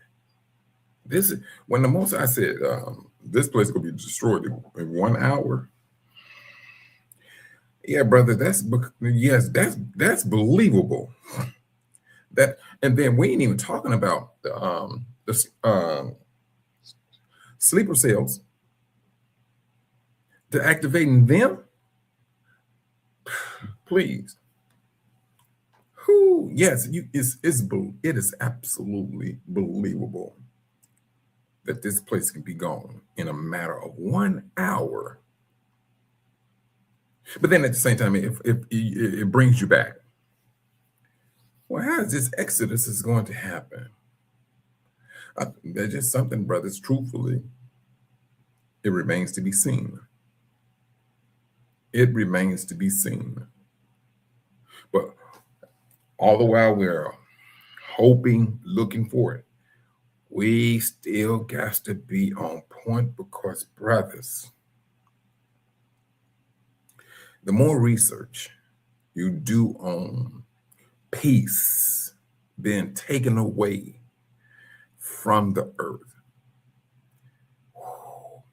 This is when the Most I said this place will be destroyed in 1 hour. Yeah, brother, that's believable. And then we ain't even talking about the sleeper cells. To activating them, please. Yes, it is absolutely believable that this place can be gone in a matter of 1 hour. But then at the same time, if it brings you back, Well, how is this exodus is going to happen? That's just something, brothers, truthfully, it remains to be seen. It remains to be seen. But all the while we're hoping, looking for it, we still got to be on point because, brothers, the more research you do on peace being taken away from the earth,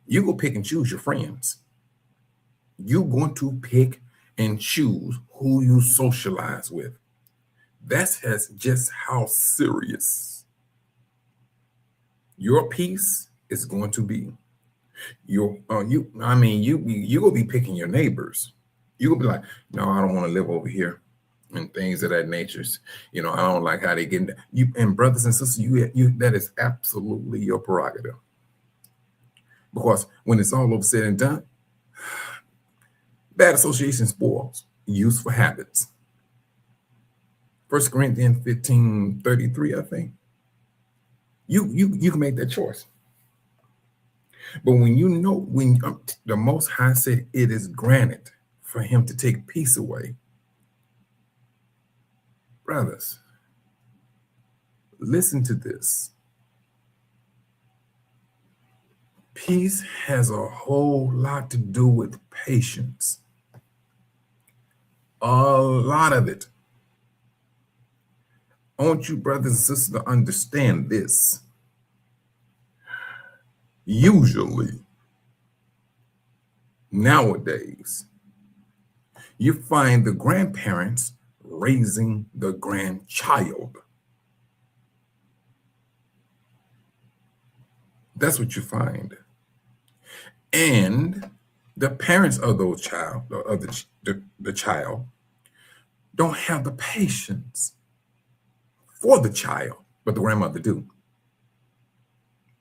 you go pick and choose your friends. You're going to pick and choose who you socialize with. That's just how serious your peace is going to be. You're gonna be picking your neighbors. You're gonna be like, no, I don't want to live over here, and things of that nature. I don't like how they get you. And brothers and sisters, you that is absolutely your prerogative. Because when it's all over said and done, bad association spoils useful habits. 1 Corinthians 15:33, I think. You can make that choice. But when the Most High said it is granted for him to take peace away, brothers, listen to this. Peace has a whole lot to do with patience. A lot of it. I want you, brothers and sisters, to understand this. Usually, nowadays, you find the grandparents raising the grandchild. That's what you find. And the parents of the child don't have the patience for the child, but the grandmother do.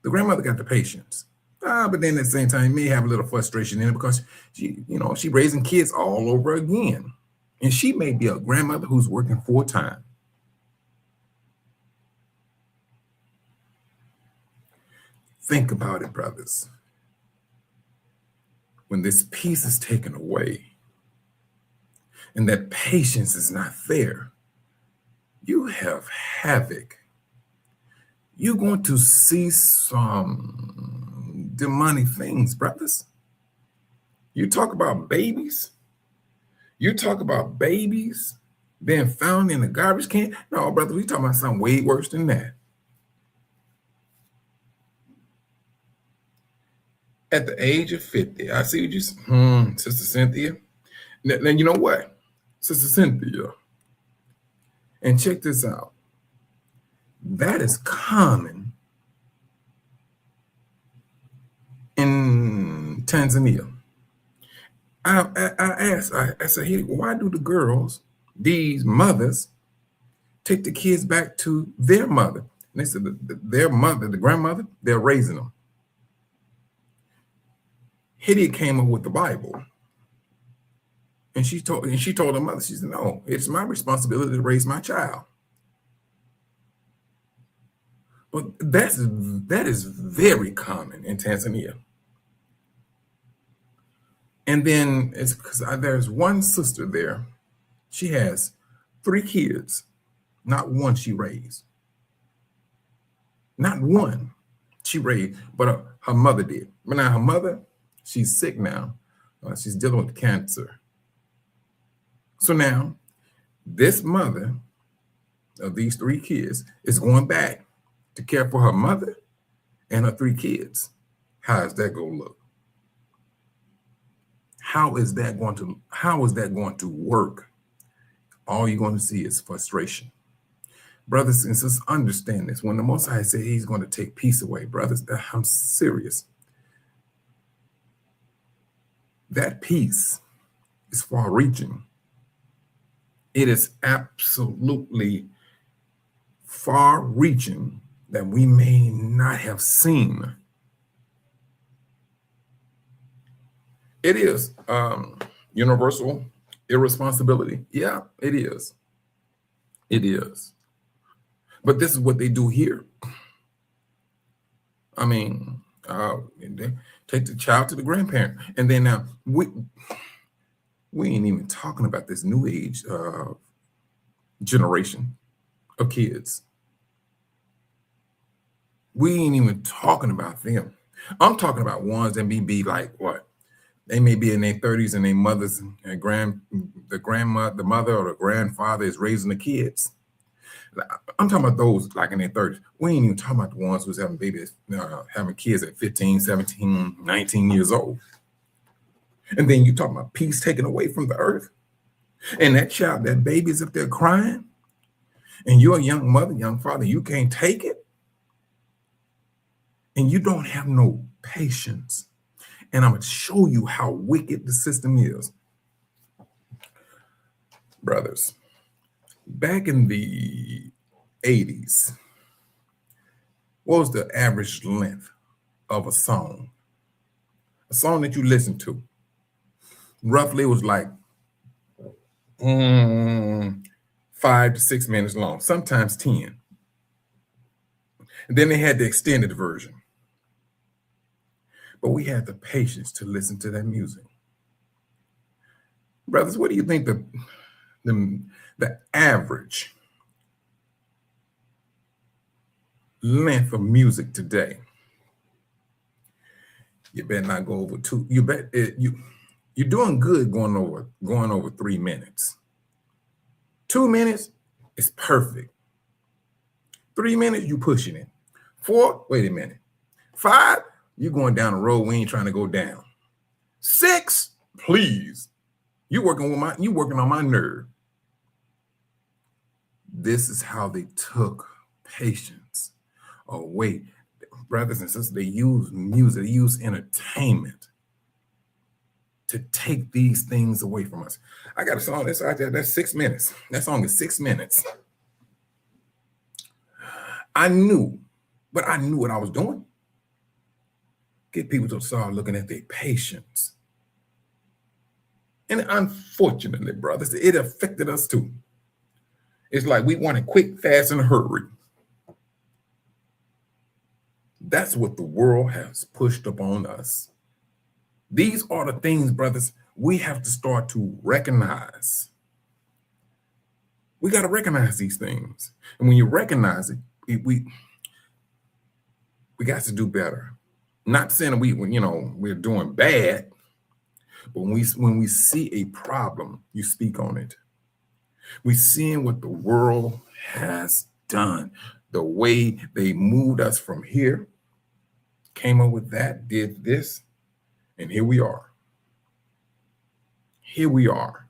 The grandmother got the patience. But then at the same time, may have a little frustration in it because she raising kids all over again. And she may be a grandmother who's working full-time. Think about it, brothers. When this peace is taken away and that patience is not there, you have havoc. You're going to see some demonic things, brothers. You talk about babies. You talk about babies being found in a garbage can. No, brother, we talking about something way worse than that. At the age of 50, I see you, Sister Cynthia. Now, you know what, Sister Cynthia, and check this out. That is common in Tanzania. I asked, I said, hey, why do the girls, these mothers, take the kids back to their mother? And they said their mother, the grandmother, they're raising them. Hitty came up with the Bible. And she told her mother, she said, no, it's my responsibility to raise my child. But that is very common in Tanzania. And then it's because there's one sister there. She has 3 kids. Not one she raised. Not one she raised, but her mother did. But now her mother, she's sick now. She's dealing with cancer. So now this mother of these 3 kids is going back to care for her mother and her 3 kids. How is that going to look? How is that going to work? All you're going to see is frustration. Brothers and sisters, understand this. When the Most High said he's going to take peace away, brothers, I'm serious. That peace is far-reaching. It is absolutely far-reaching that we may not have seen. It is universal irresponsibility. Yeah, it is. It is. But this is what they do here. I mean, they take the child to the grandparent. And then now we ain't even talking about this new age generation of kids. We ain't even talking about them. I'm talking about ones that be like what? They may be in their 30s and their mothers and the mother or the grandfather is raising the kids. I'm talking about those like in their 30s. We ain't even talking about the ones who's having babies, having kids at 15, 17, 19 years old. And then you talking about peace taken away from the earth. And that child, that baby's up there crying. And you're a young mother, young father, you can't take it. And you don't have no patience. And I'm going to show you how wicked the system is. Brothers, back in the 80s, what was the average length of a song? A song that you listen to. Roughly, it was like 5 to 6 minutes long, sometimes 10. And then they had the extended version. But we had the patience to listen to that music. Brothers, what do you think the average length of music today? You better not go over 2. You're doing good going over 3 minutes. 2 minutes is perfect. 3 minutes, you pushing it. 4, wait a minute. 5, you're going down the road we ain't trying to go down. 6, please. You working on my nerve. This is how they took patience away. Brothers and sisters, they use music, they use entertainment to take these things away from us. I got a song that's out there, that's 6 minutes. That song is 6 minutes. I knew what I was doing. Get people to start looking at their patience. And unfortunately, brothers, it affected us too. It's like we want it quick, fast, and hurry. That's what the world has pushed upon us. These are the things, brothers, we have to start to recognize. We got to recognize these things. And when you recognize it, we got to do better. Not saying that we're doing bad, but when we see a problem, you speak on it. We're seeing what the world has done, the way they moved us from here, came up with that, did this, and here we are. Here we are.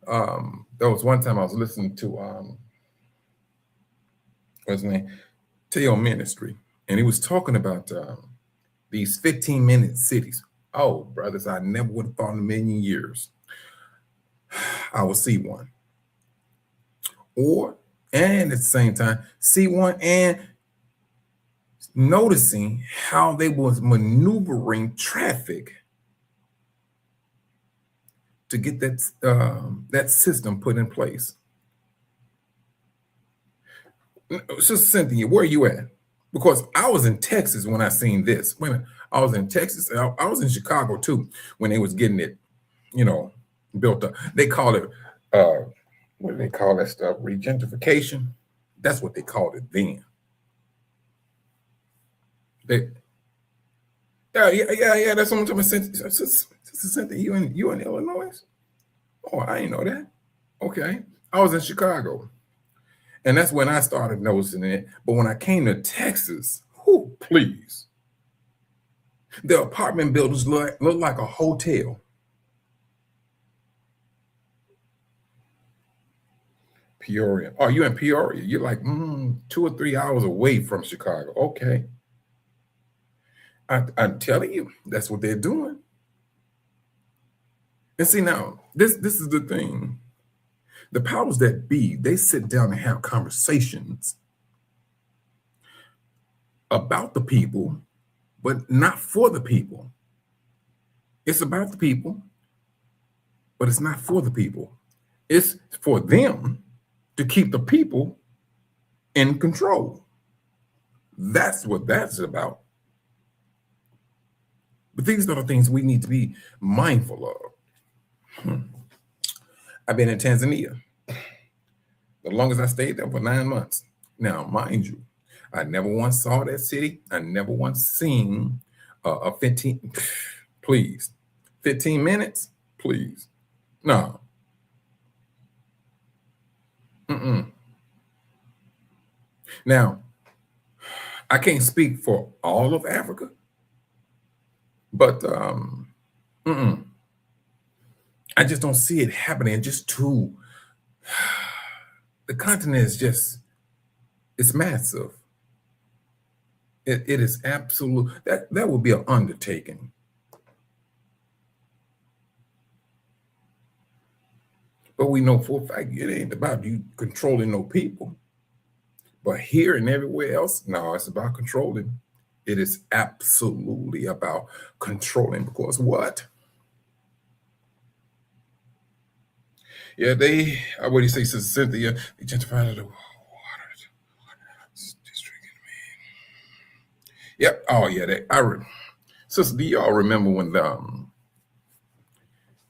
There was one time I was listening to what's his name? Teo Ministry. And he was talking about these 15-minute cities. Oh, brothers, I never would have thought in a million years I would see one. And at the same time, see one and noticing how they was maneuvering traffic to get that system put in place. Sister Cynthia, where are you at? Because I was in Texas when I seen this. I was in Texas. I was in Chicago too when they was getting it, built up. They call it, what do they call that stuff? Regentrification. That's what they called it then. Yeah. That's what I'm talking about. Sister Cynthia, you in Illinois? Oh, I didn't know that. Okay, I was in Chicago. And that's when I started noticing it. But when I came to Texas, please. The apartment buildings look like a hotel. Peoria. Oh, you in Peoria? You're like 2 or 3 hours away from Chicago. Okay. I'm telling you, that's what they're doing. And see now, this is the thing. The powers that be, they sit down and have conversations about the people, but not for the people. It's about the people, but it's not for the people. It's for them, to keep the people in control. That's what that's about. But these are the things we need to be mindful of. I've been in Tanzania. The longest I stayed there for 9 months. Now, mind you, I never once saw that city. I never once seen a 15, please, 15 minutes, please. No. Now, I can't speak for all of Africa, but I just don't see it happening. Just too, the continent is just, it's massive. It is absolute. That would be an undertaking. But we know for a fact it ain't about you controlling no people. But here and everywhere else, no, it's about controlling. It is absolutely about controlling, because what? Yeah, what do you say, Sister Cynthia? They gentrified the water. It's drinking me. Yep. Oh, yeah. Sister, do y'all remember when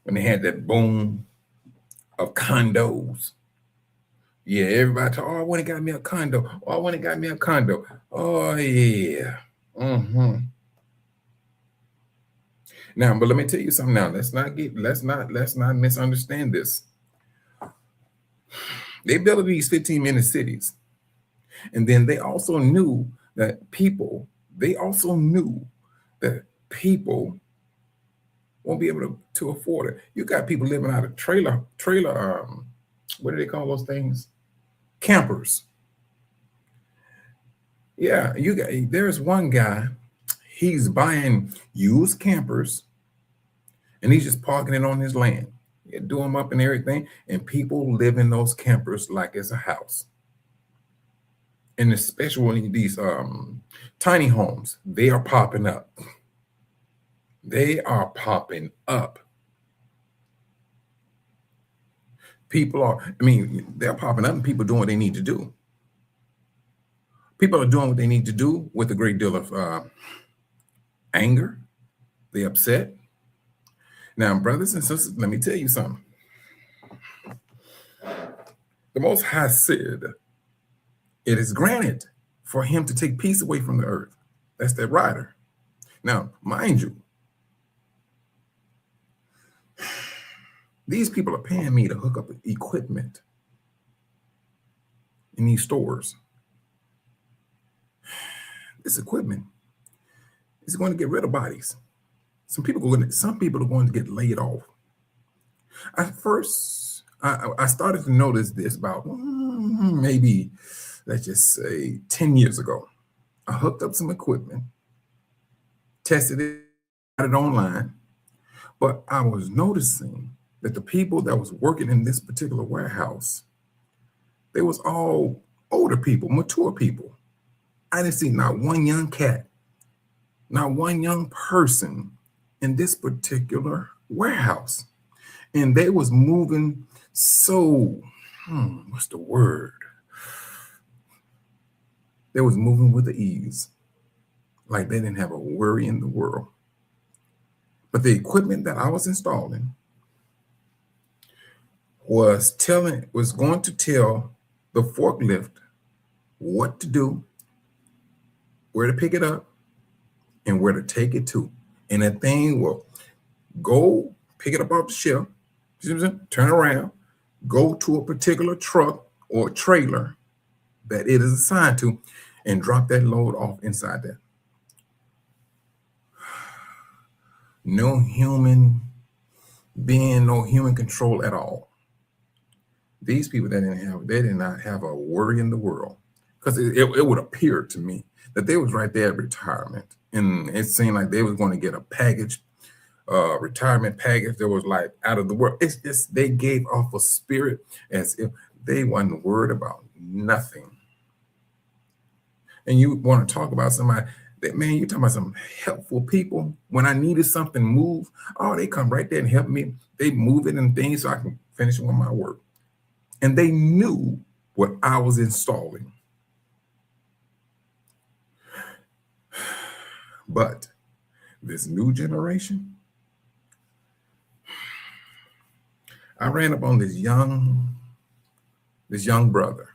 they had that boom of condos? Yeah, everybody talk, oh, I went and got me a condo. Oh, I went and got me a condo. Oh, yeah. Now, but let me tell you something now. Let's not misunderstand this. They built these 15-minute cities. And then they also knew that people won't be able to afford it. You got people living out of trailer, what do they call those things? Campers. Yeah, there's one guy, he's buying used campers and he's just parking it on his land. You do them up and everything, and people live in those campers like it's a house. And especially these tiny homes, they are popping up. They are popping up. They're popping up and people doing what they need to do. People are doing what they need to do with a great deal of anger. They're upset. Now, brothers and sisters, let me tell you something. The Most High said, it is granted for him to take peace away from the earth. That's that rider. Now, mind you, these people are paying me to hook up equipment in these stores. This equipment is going to get rid of bodies. Some people are going to get laid off. At first, I started to notice this about maybe, let's just say 10 years ago. I hooked up some equipment, tested it, got it online, but I was noticing that the people that was working in this particular warehouse, they was all older people, mature people. I didn't see not one young cat, not one young person in this particular warehouse. And they was moving so, what's the word? They was moving with the ease, like they didn't have a worry in the world. But the equipment that I was installing was going to tell the forklift what to do, where to pick it up, and where to take it to. And that thing will go pick it up off the shelf, turn around, go to a particular truck or trailer that it is assigned to, and drop that load off inside there. No human being, no human control at all. These people they did not have a worry in the world, because it would appear to me that they was right there at retirement, and it seemed like they was going to get a package, retirement package that was like out of the world. It's just they gave off a spirit as if they wasn't worried about nothing. And you want to talk about somebody that, man, you talking about some helpful people. When I needed something moved, they come right there and help me. They move it and things so I can finish with my work. And they knew what I was installing. But this new generation, I ran up on this young brother,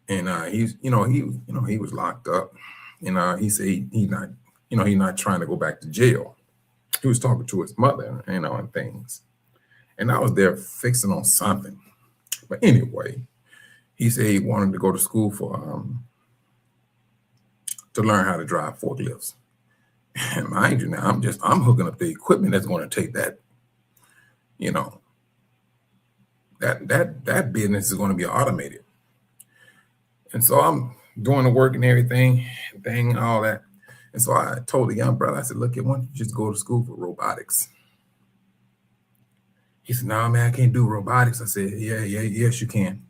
and he was locked up, and he said he's not trying to go back to jail. He was talking to his mother, and things, and I was there fixing on something. But anyway, he said he wanted to go to school for to learn how to drive forklifts. And mind you, now I'm hooking up the equipment that's going to take that, that business is going to be automated. And so I'm doing the work and everything, and all that. And so I told the young brother, I said, look, why don't you just go to school for robotics? He said, no, man, I can't do robotics. I said, yes, you can.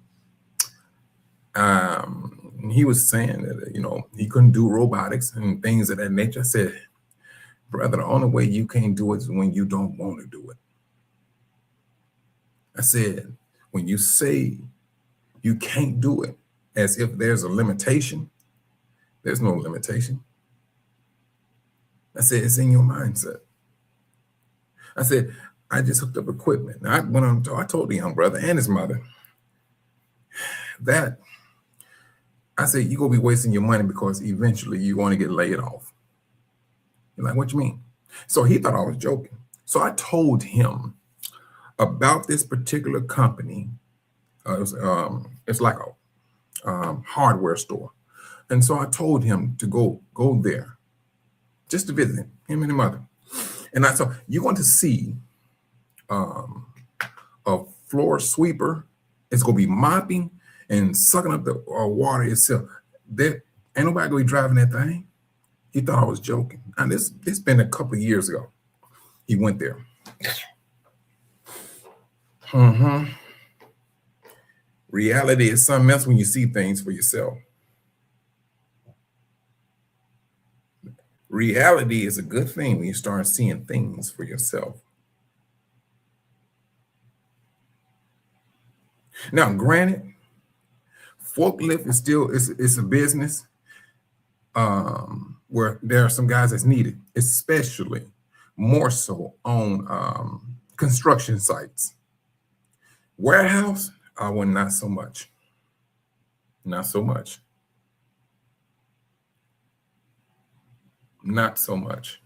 He was saying that, he couldn't do robotics and things of that nature. I said, brother, the only way you can't do it is when you don't want to do it. I said, when you say you can't do it as if there's a limitation, there's no limitation. I said, it's in your mindset. I said, I just hooked up equipment. And I told the young brother and his mother that I said, you're going to be wasting your money because eventually you're going to get laid off. You're like, what you mean? So he thought I was joking. So I told him about this particular company. It's like a hardware store. And so I told him to go there just to visit him and his mother. And I said, you're going to see a floor sweeper. It's going to be mopping and sucking up the water itself. There ain't nobody going to be driving that thing. He thought I was joking. And this been a couple of years ago. He went there. Reality is something else when you see things for yourself. Reality is a good thing when you start seeing things for yourself. Now, granted, forklift is still it's a business where there are some guys that's needed, especially more so on construction sites. Warehouse, well, not so much. Not so much. Not so much.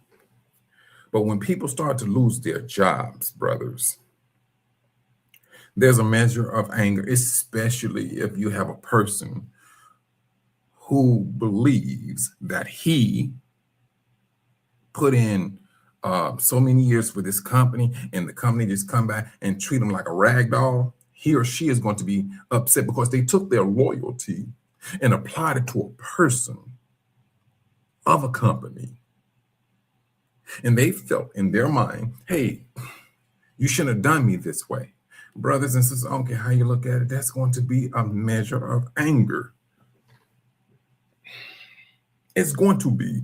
But when people start to lose their jobs, brothers, there's a measure of anger, especially if you have a person who believes that he put in so many years for this company and the company just come back and treat him like a rag doll. He or she is going to be upset because they took their loyalty and applied it to a person of a company. And they felt in their mind, hey, you shouldn't have done me this way. Brothers and sisters, I don't care how you look at it, that's going to be a measure of anger. It's going to be.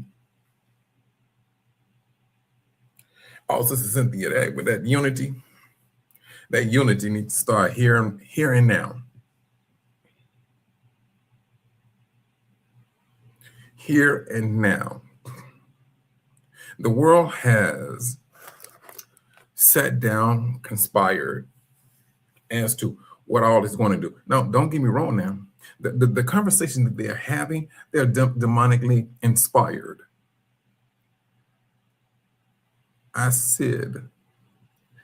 Also, Sister Cynthia, that unity needs to start here and now. Here and now. The world has sat down, conspired as to what all it's going to do. Now, don't get me wrong now. The conversation that they're having, they're demonically inspired. I said,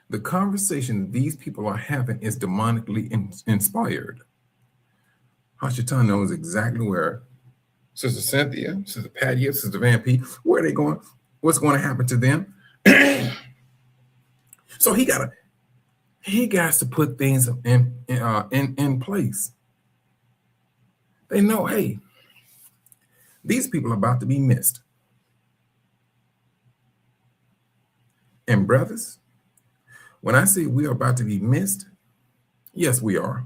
the conversation these people are having is demonically inspired. Hashitan knows exactly where Sister Cynthia, Sister Patty, Sister Van P, where are they going? What's going to happen to them? So he got to put things in place. They know, hey, these people are about to be missed. And brothers, when I say we are about to be missed, yes, we are.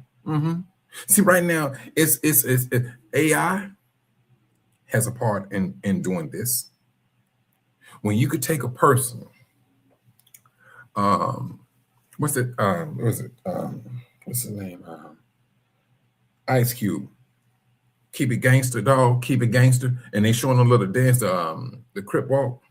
See, right now, it's AI has a part in doing this. When you could take a person, what's his name? Ice Cube, keep it gangster, dog, keep it gangster. And they showing a little dance, the Crip Walk.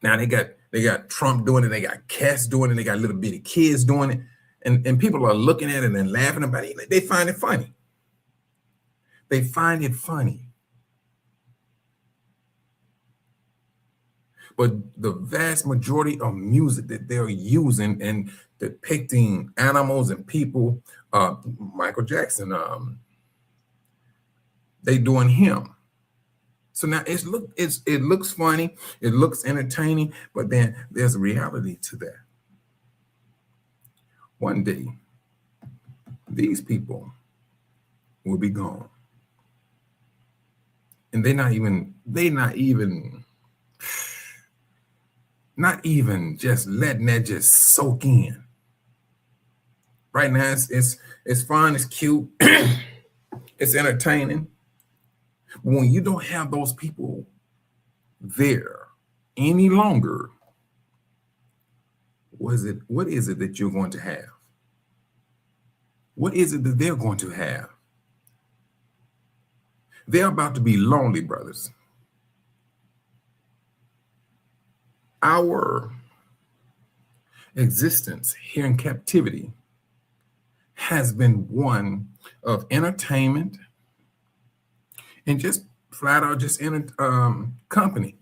Now they got Trump doing it, they got cats doing it, they got little bitty kids doing it, and people are looking at it and laughing about it. They find it funny. They find it funny. But the vast majority of music that they're using and depicting animals and people, Michael Jackson, they doing him. So now it looks funny, it looks entertaining, but then there's a reality to that. One day, these people will be gone. And they're not even just letting that just soak in. Right now, it's fun, it's cute, it's entertaining. When you don't have those people there any longer, what is it that you're going to have? What is it that they're going to have? They're about to be lonely, brothers. Our existence here in captivity has been one of entertainment and just flat out just company.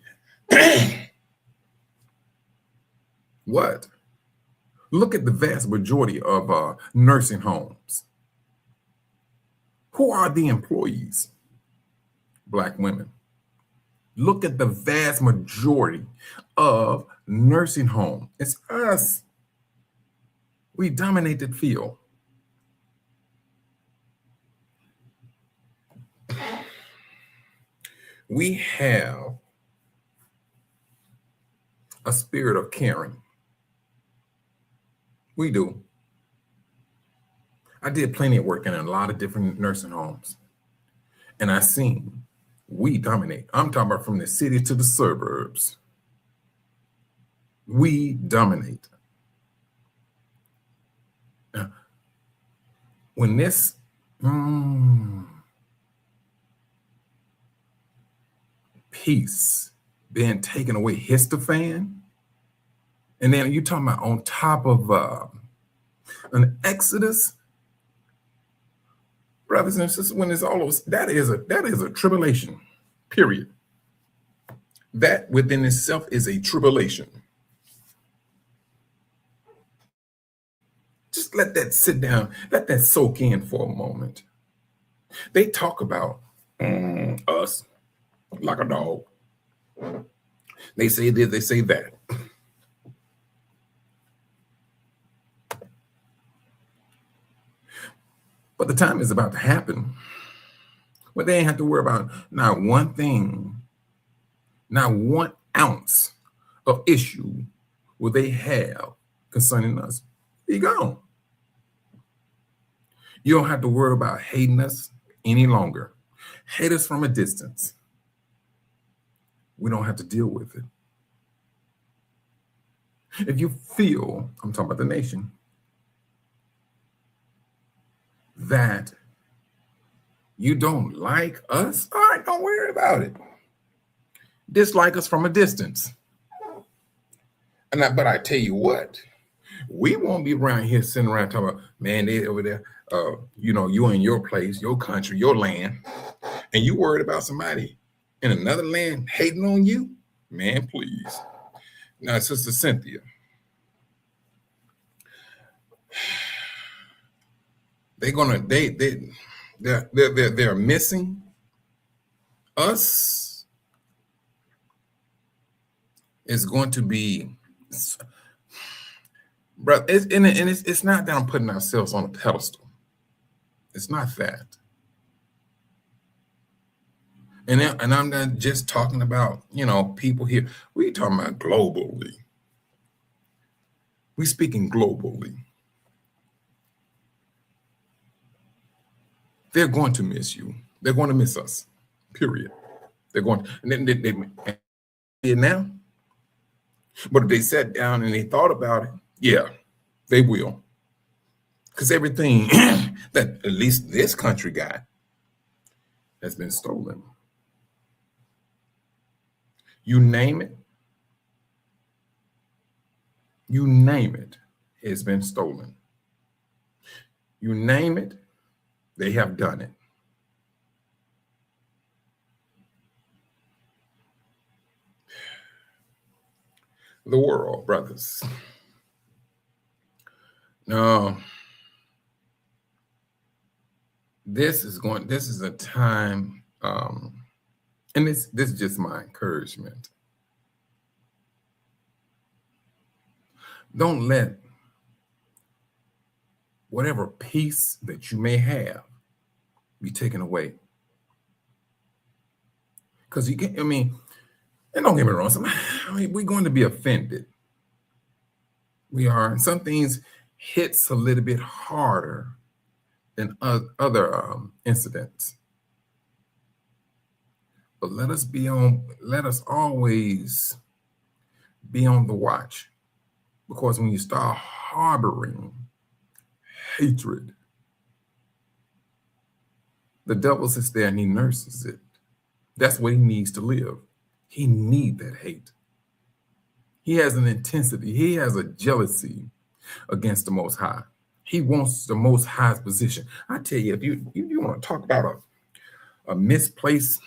What? Look at the vast majority of nursing homes. Who are the employees? Black women. Look at the vast majority of nursing home. It's us. We dominate that field. We have a spirit of caring. We do. I did plenty of work in a lot of different nursing homes, and I seen we dominate. I'm talking about from the city to the suburbs. We dominate. Now, when this peace being taken away hits the fan, and then you're talking about on top of an exodus, brothers and sisters, when it's all over, that is a tribulation, period. That within itself is a tribulation. Just let that sit down, let that soak in for a moment. They talk about us like a dog. They say this, they say that. But the time is about to happen. But they ain't have to worry about not one thing, not 1 ounce of issue will they have concerning us. Be gone. You don't have to worry about hating us any longer. Hate us from a distance. We don't have to deal with it. If you feel, I'm talking about the nation, that you don't like us, all right, don't worry about it. Dislike us from a distance. But I tell you what, we won't be around here sitting around talking about, man, they over there, you in your place, your country, your land, and you worried about somebody in another land hating on you? Man, please. Now, Sister Cynthia, they're missing us. It's going to be, brother. It's not that I'm putting ourselves on a pedestal. It's not that. And I'm not just talking about, people here. We're talking about globally. We're speaking globally. They're going to miss you. They're going to miss us, period. They're going to, and then they did now. But if they sat down and they thought about it, yeah, they will. Because everything that at least this country got has been stolen. You name it, it's been stolen. You name it, they have done it. The world, brothers. No. This is a time, and this is just my encouragement. Don't let whatever peace that you may have be taken away. Because you can't, and don't get me wrong, we're going to be offended. We are, and some things hits a little bit harder than other incidents. But let us always be on the watch, because when you start harboring hatred, the devil sits there and he nurses it. That's what he needs to live. He needs that hate. He has an intensity. He has a jealousy against the Most High. He wants the Most High's position. I tell you, if you want to talk about a misplace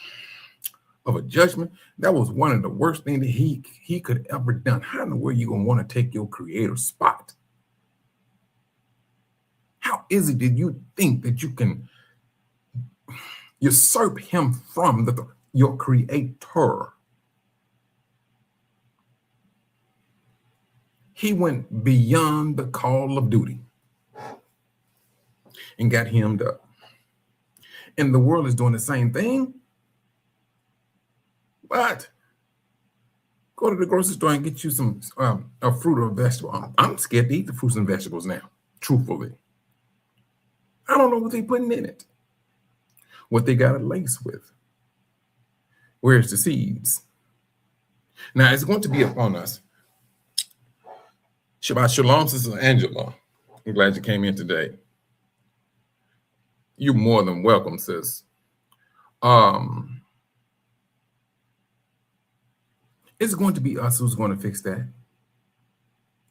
of a judgment, that was one of the worst things that he could ever done. How in the world are you going to want to take your creator's spot? How is it that you think that you can usurp him from your creator? He went beyond the call of duty and got hemmed up. And the world is doing the same thing. But go to the grocery store and get you some a fruit or a vegetable. I'm scared to eat the fruits and vegetables now, truthfully. I don't know what they're putting in it, what they got it laced with. Where's the seeds? Now, it's going to be upon us. Shabbat Shalom, Sister Angela. I'm glad you came in today. You're more than welcome, sis. It's going to be us who's going to fix that.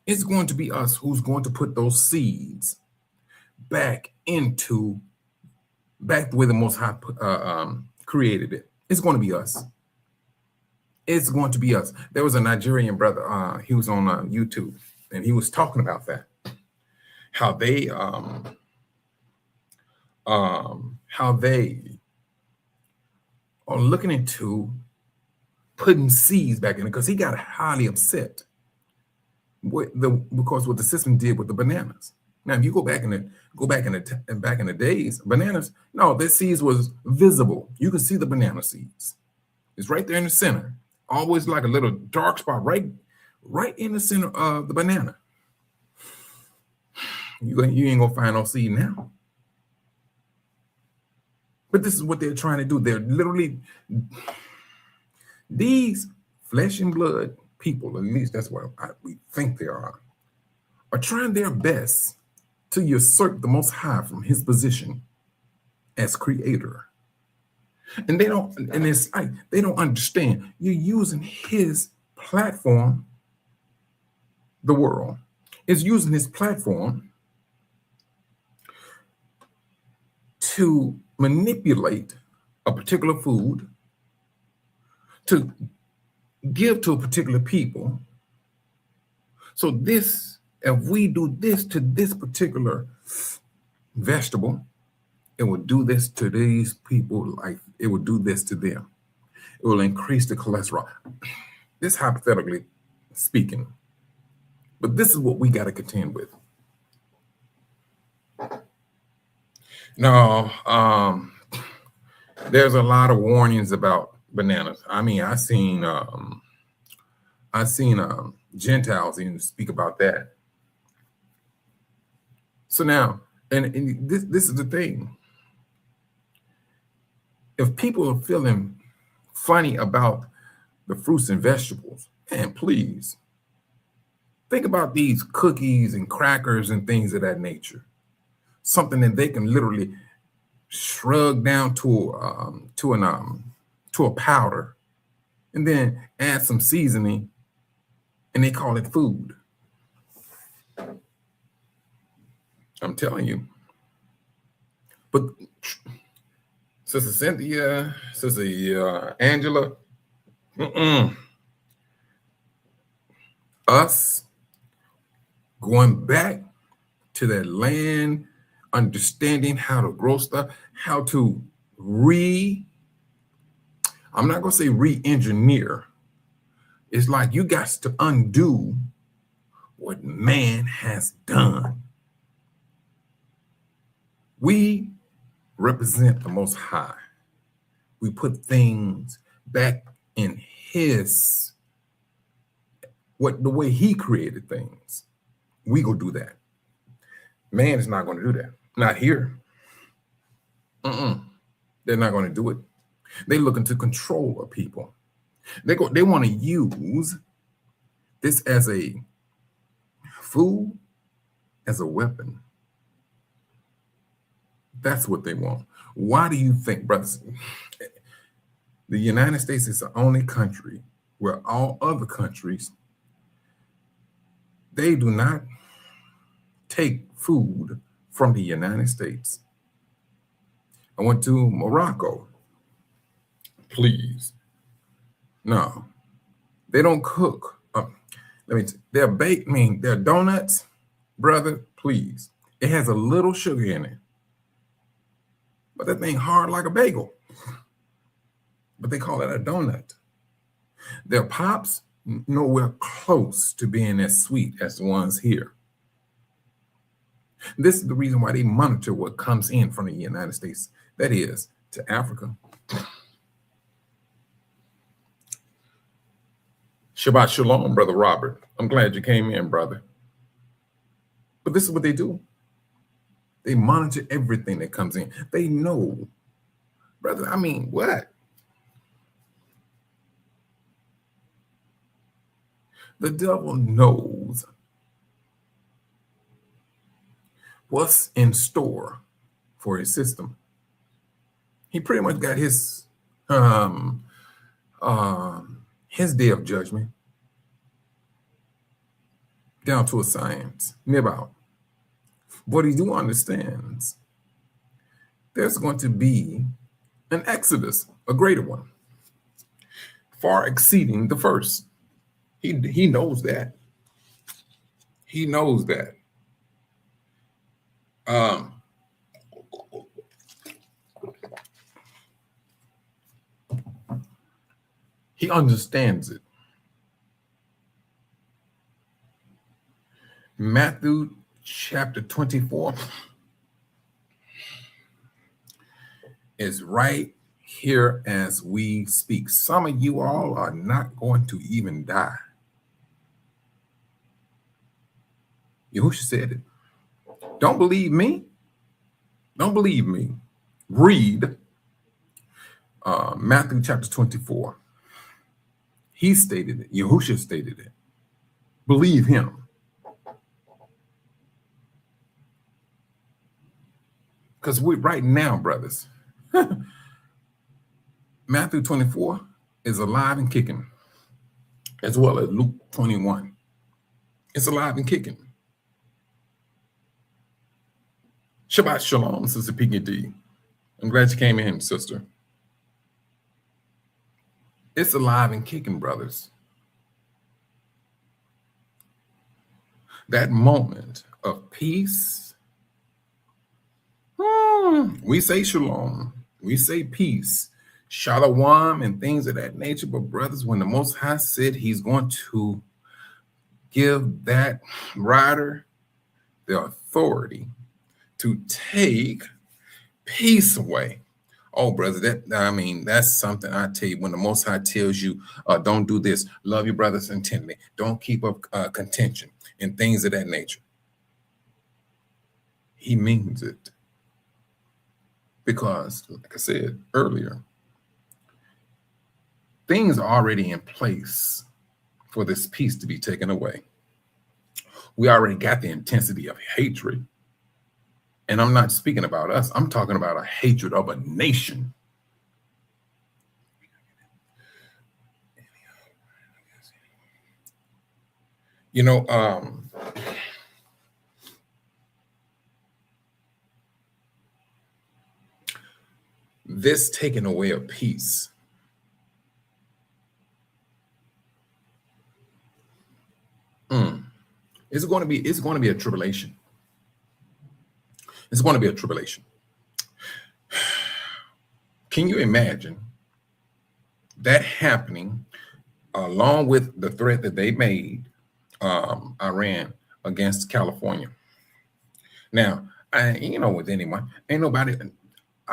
It's going to be us who's going to put those seeds back the way the Most High created it. It's going to be us. It's going to be us. There was a Nigerian brother. He was on YouTube, and he was talking about that. How they are looking into putting seeds back in it, because he got highly upset because what the system did with the bananas. Now, if you go back in the days, bananas, no, the seeds was visible. You could see the banana seeds. It's right there in the center, always like a little dark spot, right in the center of the banana. You ain't gonna find no seed now. But this is what they're trying to do. They're literally, these flesh and blood people, at least that's what we think they are trying their best to usurp the Most High from his position as creator. And it's like they don't understand. You're using his platform, the world is using his platform to manipulate a particular food, to give to a particular people. So if we do this to this particular vegetable, it will do this to these people, like it will do this to them. It will increase the cholesterol. This hypothetically speaking. But this is what we got to contend with. No, there's a lot of warnings about bananas. I mean, I seen Gentiles even speak about that. So now, and this is the thing. If people are feeling funny about the fruits and vegetables, man, please think about these cookies and crackers and things of that nature. something that they can literally shrug down to a powder, and then add some seasoning, and they call it food. I'm telling you. But Sister Cynthia, Sister Angela, us going back to that land, understanding how to grow stuff, how to I'm not going to say re-engineer. It's like you got to undo what man has done. We represent the Most High. We put things back in the way he created things. We go do that. Man is not going to do that. Not here. They're not going to do it. They're looking to control a people. They want to use this as a food, as a weapon. That's what they want. Why do you think, brothers? The United States is the only country where all other countries, they do not take food from the United States. I went to Morocco. Please. No, they don't cook. They're baked, they're donuts, brother, please. It has a little sugar in it. But that thing hard like a bagel. But they call it a donut. Their pops, nowhere close to being as sweet as the ones here. This is the reason why they monitor what comes in from the United States. That is, to Africa. Shabbat Shalom, Brother Robert. I'm glad you came in, brother. But this is what they do. They monitor everything that comes in. They know, brother, what? The devil knows what's in store for his system. He pretty much got his day of judgment down to a science, about. What he do understands, there's going to be an exodus, a greater one, far exceeding the first. He knows that. He knows that. He understands it. Matthew chapter 24 is right here as we speak. Some of you all are not going to even die. Yahushua said it. Don't believe me? Don't believe me. Read Matthew chapter 24. He stated it. Yahushua stated it. Believe him. Because we right now, brothers, Matthew 24 is alive and kicking, as well as Luke 21. It's alive and kicking. Shabbat Shalom, Sister Piggy D. I'm glad you came in, sister. It's alive and kicking, brothers. That moment of peace. We say shalom, we say peace, shalom, and things of that nature. But brothers, when the Most High said he's going to give that rider the authority to take peace away. Oh, brother, that's something I tell you. When the Most High tells you, don't do this, love your brothers intently, don't keep up contention and things of that nature. He means it. Because, like I said earlier, things are already in place for this peace to be taken away. We already got the intensity of hatred. And I'm not speaking about us. I'm talking about a hatred of a nation. You know, this taking away of peace it's going to be a tribulation. It's going to be a tribulation. Can you imagine that happening along with the threat that they made, Iran, against California? Now, with anyone, ain't nobody,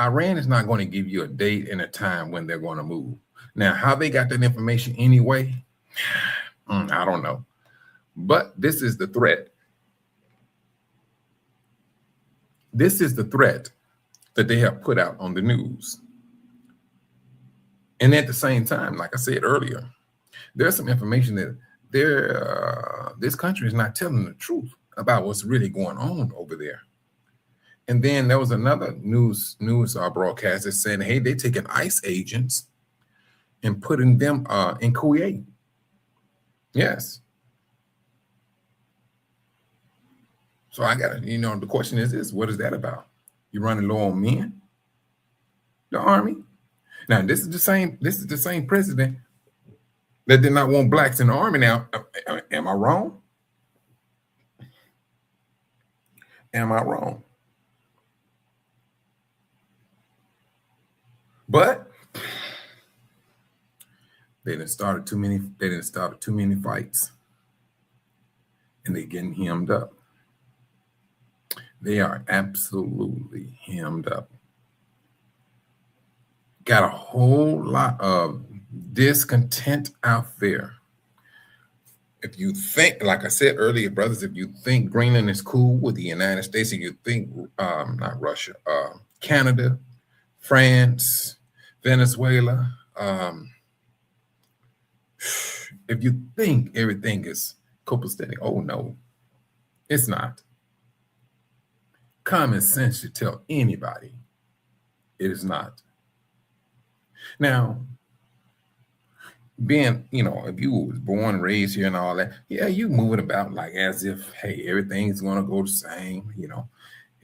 Iran is not going to give you a date and a time when they're going to move. Now, how they got that information anyway, I don't know. But this is the threat. This is the threat that they have put out on the news. And at the same time, like I said earlier, there's some information that this country is not telling the truth about what's really going on over there. And then there was another news broadcast that said, hey, they're taking ICE agents and putting them in Kuwait. Yes. So I got to, the question is this: what is that about? You running low on men? The army? Now this is the same president that did not want blacks in the army. Now, am I wrong? Am I wrong? But they didn't start too many fights, and they're getting hemmed up. They are absolutely hemmed up. Got a whole lot of discontent out there. If you think, like I said earlier, brothers, if you think Greenland is cool with the United States, and you think not Russia, Canada, France, Venezuela, if you think everything is copacetic, oh no, it's not. Common sense should tell anybody it is not. Now, being, if you was born and raised here and all that, yeah, you moving about like as if, hey, everything's going to go the same,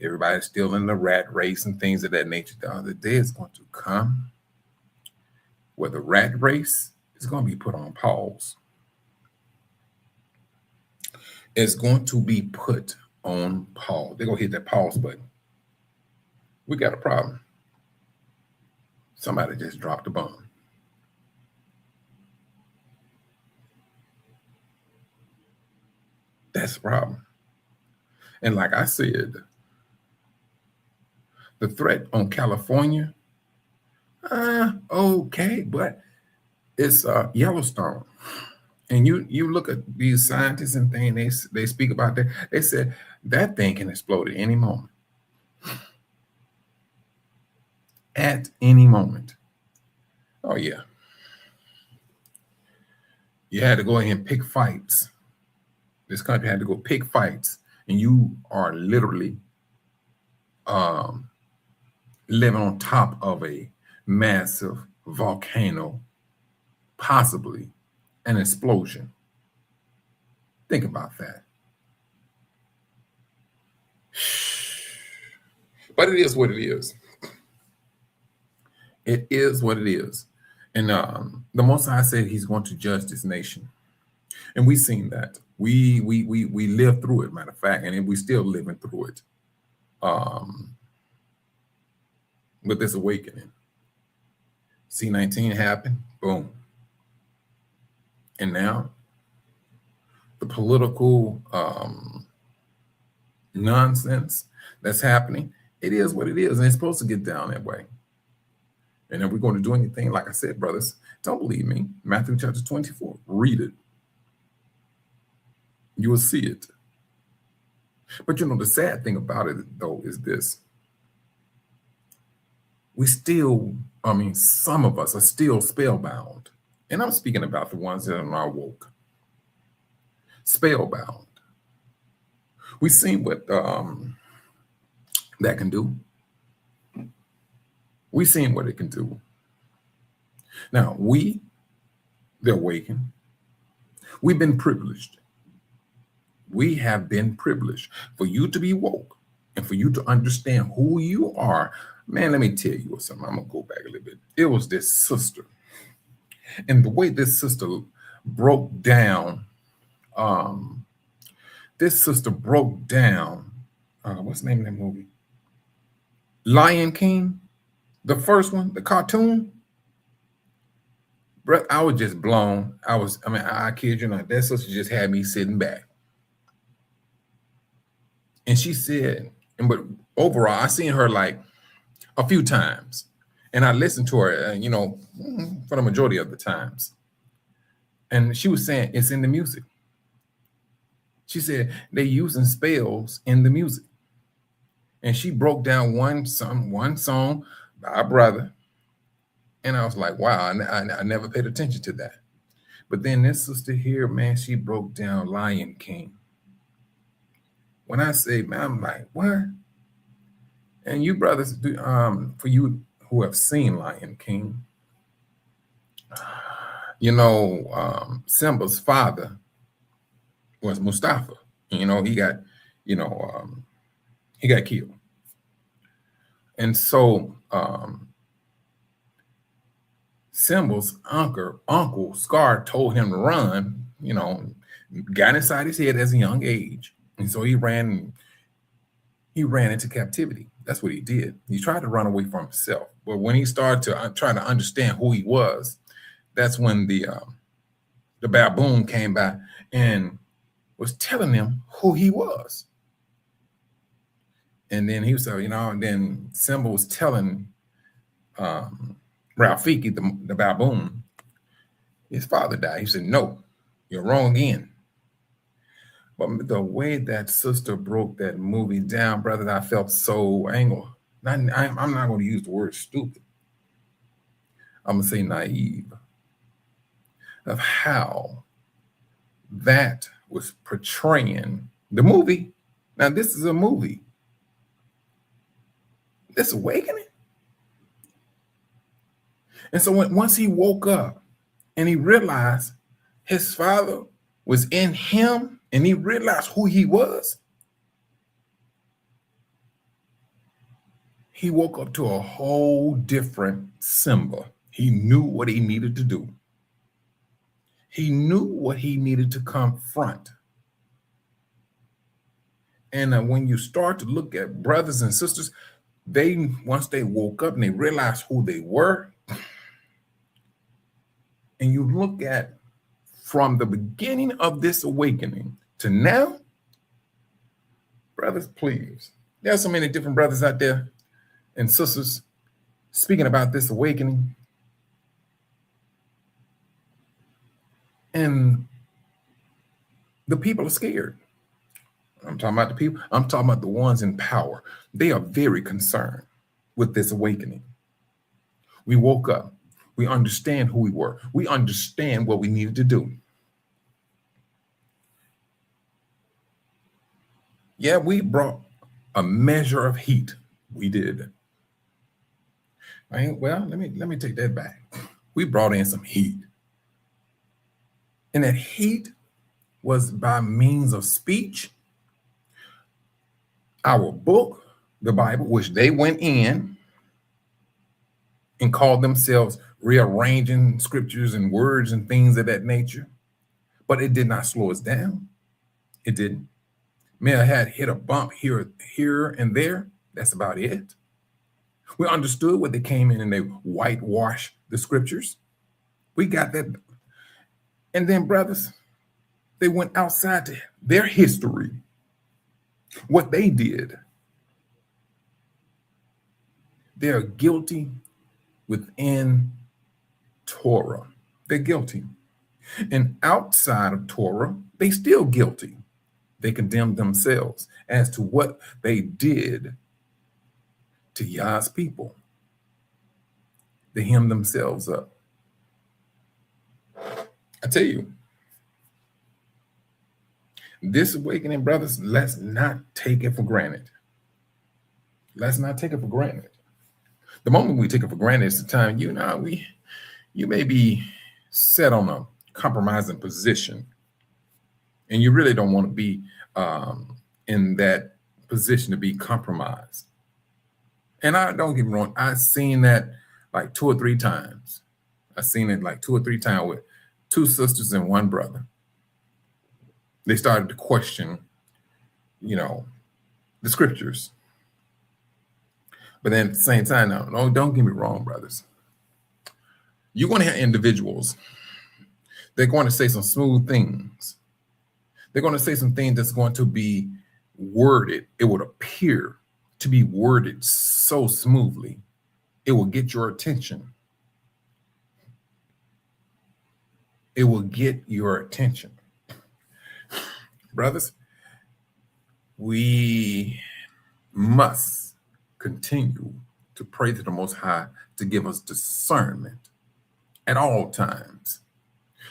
everybody's still in the rat race and things of that nature. The other day is going to come where the rat race is going to be put on pause. It's going to be put on pause. They're going to hit that pause button. We got a problem. Somebody just dropped a bomb. That's the problem. And like I said, the threat on California, okay, but it's Yellowstone. And you look at these scientists and things, they speak about that. They said that thing can explode at any moment. At any moment. Oh, yeah. You had to go ahead and pick fights. This country had to go pick fights. And you are literally living on top of a massive volcano, possibly an explosion. Think about that. But it is what it is. It is what it is. And the Most High said he's going to judge this nation. And we've seen that. We lived through it, matter of fact, and we're still living through it. With this awakening. C-19 happened, boom. And now the political nonsense that's happening, it is what it is, and it's supposed to get down that way. And if we're going to do anything, like I said, brothers, don't believe me. Matthew chapter 24, read it. You will see it. But the sad thing about it, though, is this. We still, some of us are still spellbound. And I'm speaking about the ones that are not woke. Spellbound. We've seen what that can do. We've seen what it can do. Now, the awakened, we've been privileged. We have been privileged for you to be woke and for you to understand who you are. Man, let me tell you something. I'm going to go back a little bit. It was this sister. And the way this sister broke down, what's the name of that movie? Lion King, the first one, the cartoon. Bro, I was just blown. I kid you not, that sister just had me sitting back. And she said, but overall, I seen her like a few times. And I listened to her, for the majority of the times. And she was saying, it's in the music. She said, they using spells in the music. And she broke down one song by a brother. And I was like, wow, I never paid attention to that. But then this sister here, man, she broke down Lion King. When I say, man, I'm like, what? And you brothers, for you who have seen Lion King, Simba's father was Mustafa. He got killed. And so Simba's uncle Scar told him to run, got inside his head as a young age. And so he ran into captivity. That's what he did. He tried to run away from himself. But when he started to try to understand who he was, that's when the baboon came by and was telling him who he was. And then he was, and then Simba was telling Rafiki, the baboon, his father died. He said, no, you're wrong again. But the way that sister broke that movie down, brother, I felt so angry. I'm not going to use the word stupid. I'm going to say naive of how that was portraying the movie. Now, this is a movie. This awakening. And so once he woke up and he realized his father was in him, and he realized who he was, he woke up to a whole different Simba. He knew what he needed to do. He knew what he needed to confront. And when you start to look at brothers and sisters, once they woke up and they realized who they were, and you look at from the beginning of this awakening to now, brothers, please. There are so many different brothers out there and sisters speaking about this awakening. And the people are scared. I'm talking about the people. I'm talking about the ones in power. They are very concerned with this awakening. We woke up. We understand who we were. We understand what we needed to do. Yeah, we brought a measure of heat. We did. Well, let me take that back. We brought in some heat. And that heat was by means of speech. Our book, the Bible, which they went in and called themselves rearranging scriptures and words and things of that nature. But it did not slow us down. It didn't. May have had hit a bump here and there. That's about it. We understood what they came in and they whitewashed the scriptures. We got that. And then, brothers, they went outside to their history, what they did. They're guilty within Torah. They're guilty. And outside of Torah, they still guilty. They condemn themselves as to what they did to Yah's people. They hem themselves up. I tell you, this awakening, brothers, let's not take it for granted. let's not take it for granted. The moment we take it for granted is the time you may be set on a compromising position, and you really don't want to be in that position to be compromised. And I don't get me wrong, I've seen that like 2 or 3 times. I've seen it like 2 or 3 times with 2 sisters and 1 brother. They started to question, the scriptures. But then at the same time, no, don't get me wrong, brothers. You're going to have individuals. They're going to say some smooth things. They're going to say some things that's going to be worded. It would appear to be worded so smoothly. It will get your attention. It will get your attention. Brothers, we must continue to pray to the Most High to give us discernment at all times.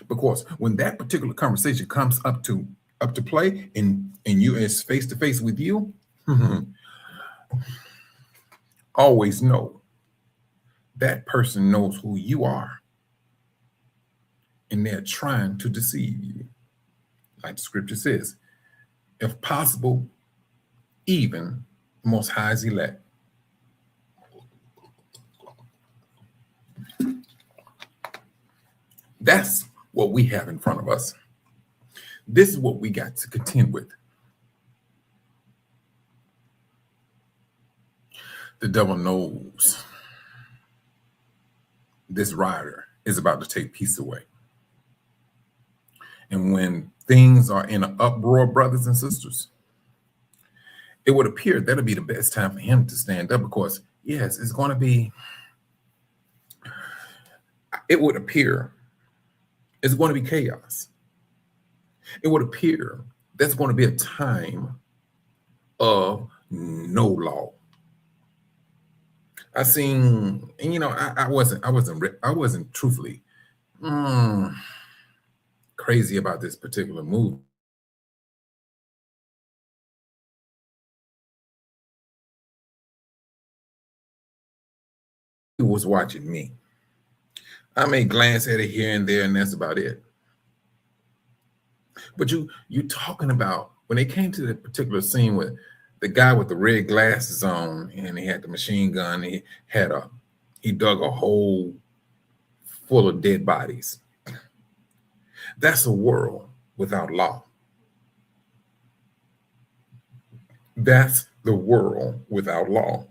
Because when that particular conversation comes up to play and you is face to face with you, always know that person knows who you are, and they're trying to deceive you. Like the scripture says, if possible, even the Most High's elect. That's what we have in front of us. This is what we got to contend with. The devil knows this rider is about to take peace away. And when things are in an uproar, brothers and sisters, it would appear that'll be the best time for him to stand up, because yes, it's going to be, it would appear it's going to be chaos. It would appear that's going to be a time of no law. I seen, and I wasn't truthfully crazy about this particular movie. He was watching me. I may glance at it here and there, and that's about it. But you talking about when they came to the particular scene with the guy with the red glasses on, and he had the machine gun, he dug a hole full of dead bodies. That's a world without law. That's the world without law.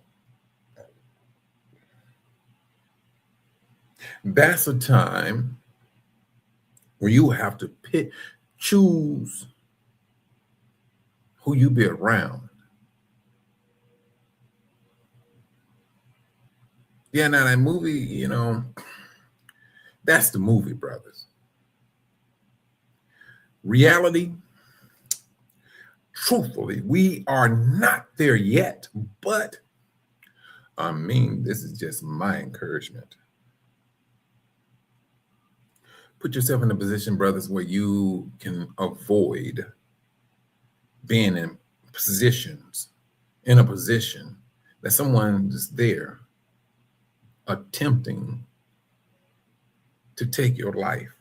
That's a time where you have to choose who you be around. Yeah, now that movie, that's the movie, brothers. Reality, truthfully, we are not there yet, but this is just my encouragement. Put yourself in a position, brothers, where you can avoid being in a position that someone is there attempting to take your life.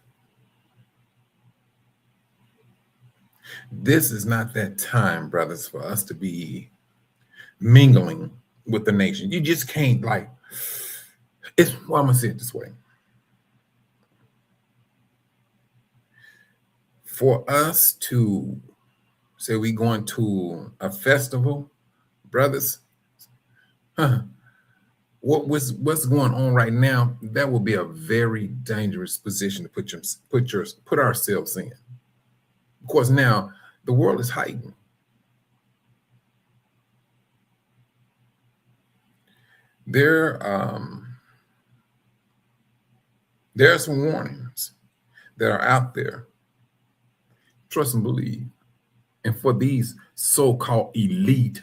This is not that time, brothers, for us to be mingling with the nation. You just can't I'm going to say it this way. For us to say we going to a festival, brothers, what's going on right now, that will be a very dangerous position to put ourselves in. Of course, now the world is heightened. There are some warnings that are out there. Trust and believe. And for these so-called elite,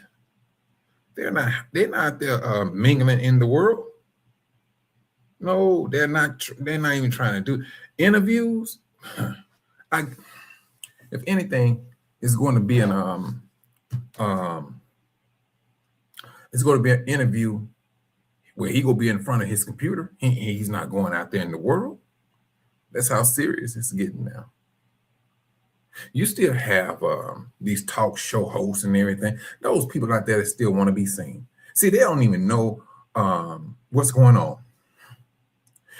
they're not there mingling in the world. No, they're not even trying to do interviews. If anything, it's going to be It's going to be an interview where he going to be in front of his computer. He's not going out there in the world. That's how serious it's getting now. You still have these talk show hosts and everything. Those people out there that still want to be seen. See, they don't even know what's going on.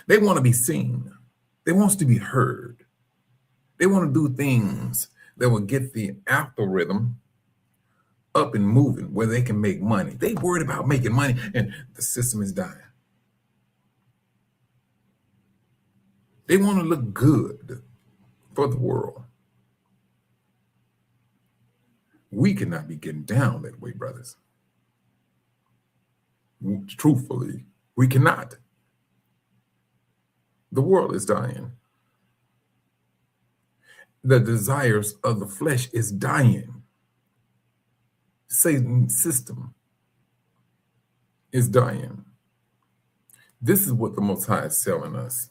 They want to be seen. They want to be heard. They want to do things that will get the algorithm up and moving where they can make money. They worried about making money, and the system is dying. They want to look good for the world. We cannot be getting down that way, brothers. Truthfully, we cannot. The world is dying. The desires of the flesh is dying. Satan's system is dying. This is what the Most High is telling us.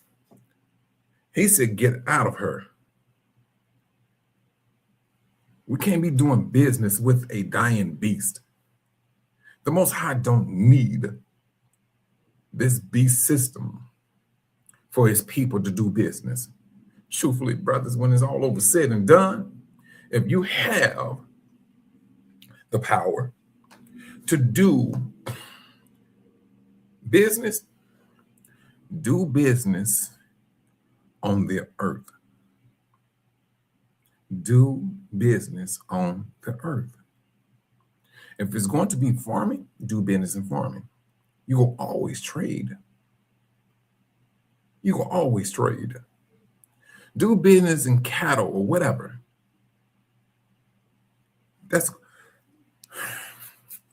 He said, get out of her. We can't be doing business with a dying beast. The Most High don't need this beast system for his people to do business. Truthfully, brothers, when it's all over said and done, if you have the power to do business on the earth. Do business on the earth. If it's going to be farming, do business in farming. You will always trade. You will always trade. Do business in cattle or whatever. That's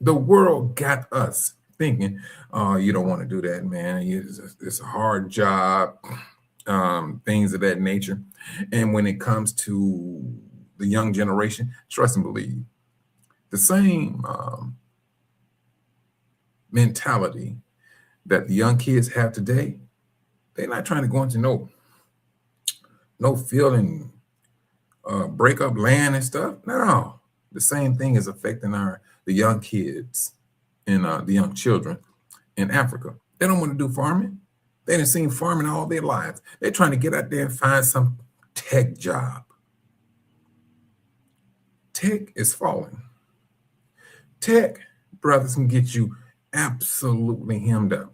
the world got us thinking, oh, you don't want to do that, man. It's a hard job, things of that nature. And when it comes to the young generation, trust and believe, the same mentality that the young kids have today, they're not trying to go into no field and break up land and stuff. No, the same thing is affecting the young kids and the young children in Africa. They don't want to do farming. They didn't seen farming all their lives. They're trying to get out there and find some tech job. Tech is falling. Tech, brothers, can get you absolutely hemmed up.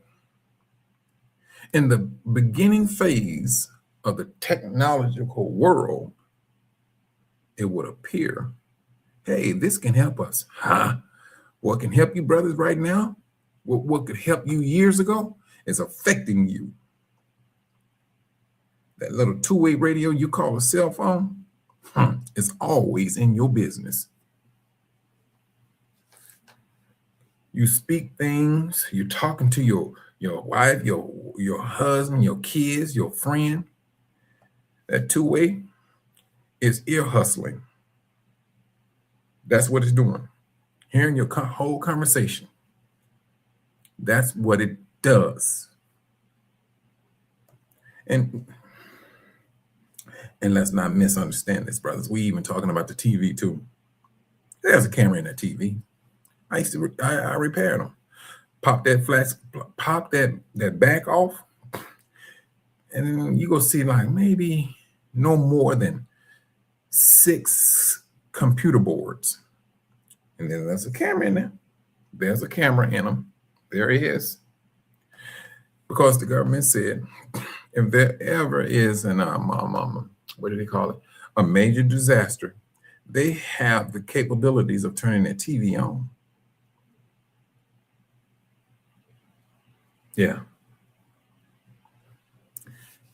In the beginning phase of the technological world, it would appear, hey, this can help us. Huh? What can help you, brothers, right now? What could help you years ago is affecting you. That little two-way radio you call a cell phone is always in your business. You speak things, you're talking to your wife, your husband, your kids, your friend. That two-way is ear hustling. That's what it's doing. Hearing your whole conversation. That's what it does. And let's not misunderstand this, brothers. We even talking about the TV too. There's a camera in that TV. I repaired them. Pop that back off, and then you go see like maybe no more than 6 computer boards. And then there's a camera in there. There's a camera in them. There it is. Because the government said, if there ever is an what do they call it? A major disaster, they have the capabilities of turning that TV on. Yeah.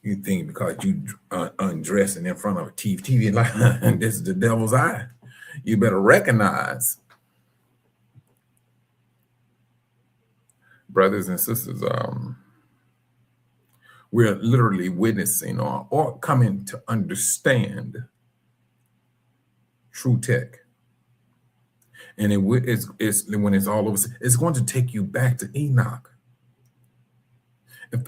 You think because you undressing in front of a TV like this is the devil's eye. You better recognize, brothers and sisters, we're literally witnessing or coming to understand true tech. And it's when it's all over, it's going to take you back to Enoch. If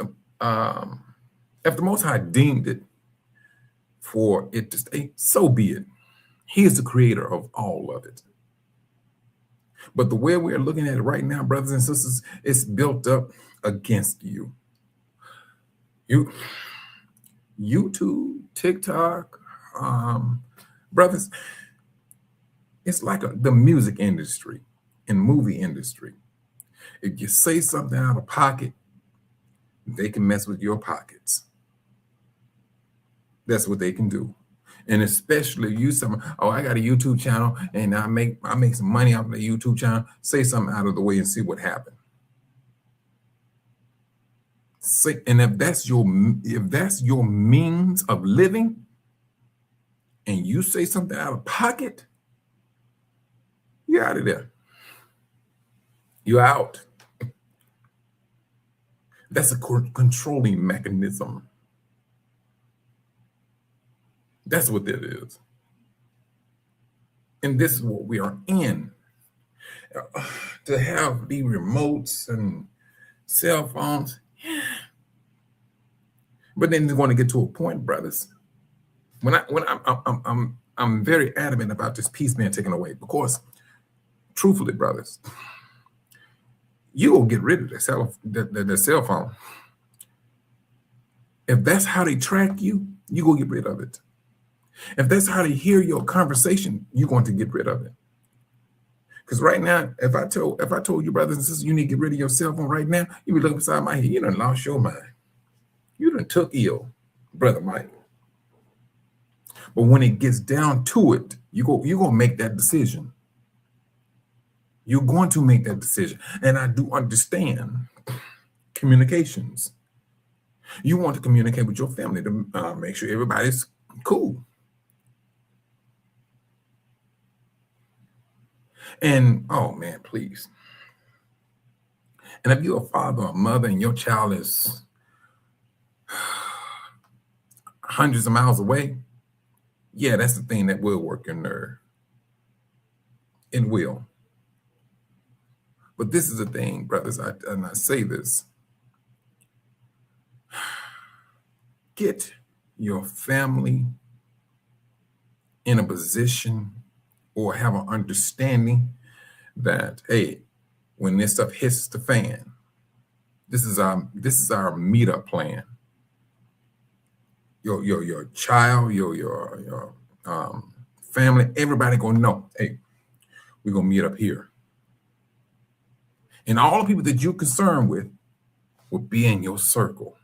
the Most High deemed it for it to stay, so be it. He is the creator of all of it. But the way we're looking at it right now, brothers and sisters, it's built up against you. YouTube, TikTok, brothers, it's like the music industry and movie industry. If you say something out of pocket, they can mess with your pockets. That's what they can do. And especially you oh, I got a YouTube channel and I make some money off of the YouTube channel. Say something out of the way and see what happens. And if that's your means of living, and you say something out of pocket, you're out of there. You're out. That's a controlling mechanism. That's what that is. And this is what we are in. To have the remotes and cell phones. But then they're going to get to a point, brothers. I'm very adamant about this peace being taken away, because truthfully, brothers, you will get rid of the cell phone. If that's how they track you, you go get rid of it. If that's how they hear your conversation, you're going to get rid of it. Because right now, if I told you, brothers and sisters, you need to get rid of your cell phone right now, you be looking beside my head. You done lost your mind. You done took ill, Brother Mike. But when it gets down to it, you're going to make that decision. You're going to make that decision. And I do understand communications. You want to communicate with your family to make sure everybody's cool. And, oh man, please. And if you're a father or mother and your child is hundreds of miles away, yeah, that's the thing that will work your nerve. It will. But this is the thing, brothers, and I say this. Get your family in a position or have an understanding that, hey, when this stuff hits the fan, this is our meetup plan. Your child, your family, everybody gonna know, hey, we're gonna meet up here. And all the people that you're concerned with will be in your circle.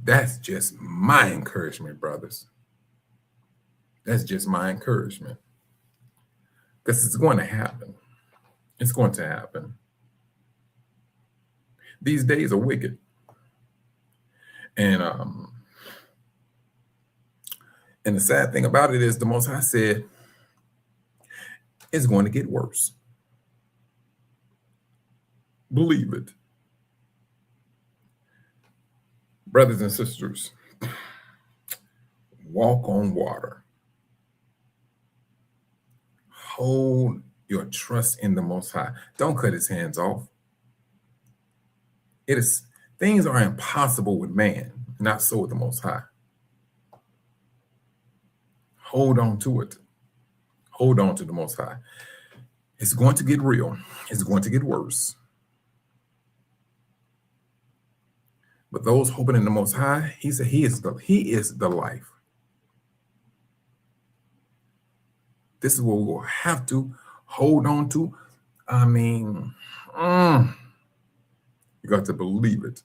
That's just my encouragement, brothers. That's just my encouragement. Because it's going to happen. It's going to happen. These days are wicked. And the sad thing about it is the Most High said it's going to get worse. Believe it. Brothers and sisters, walk on water. Hold your trust in the Most High. Don't cut his hands off. Things are impossible with man, not so with the Most High. Hold on to it. Hold on to the Most High. It's going to get real. It's going to get worse. But those hoping in the Most High, he said he is the life. This is what we will have to hold on to. I mean, you got to believe it.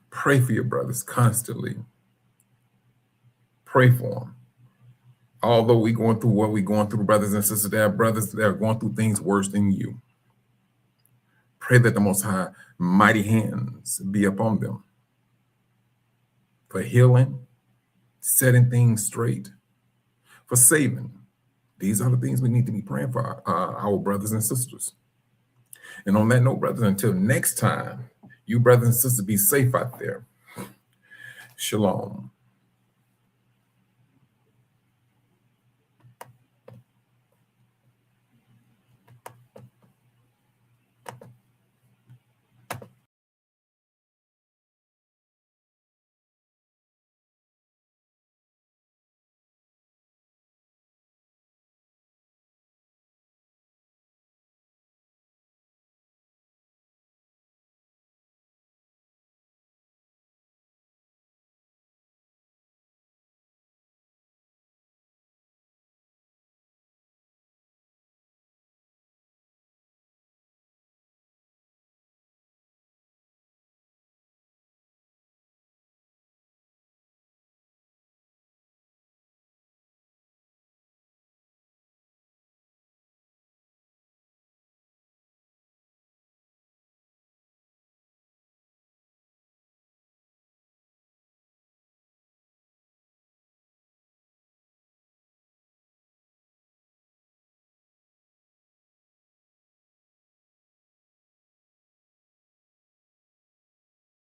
Pray for your brothers constantly. Pray for them. Although we're going through what we're going through, brothers and sisters, there are brothers that are going through things worse than you. Pray that the Most High mighty hands be upon them for healing, setting things straight, for saving. These are the things we need to be praying for our brothers and sisters. And on that note, brothers, until next time, you brothers and sisters be safe out there. Shalom.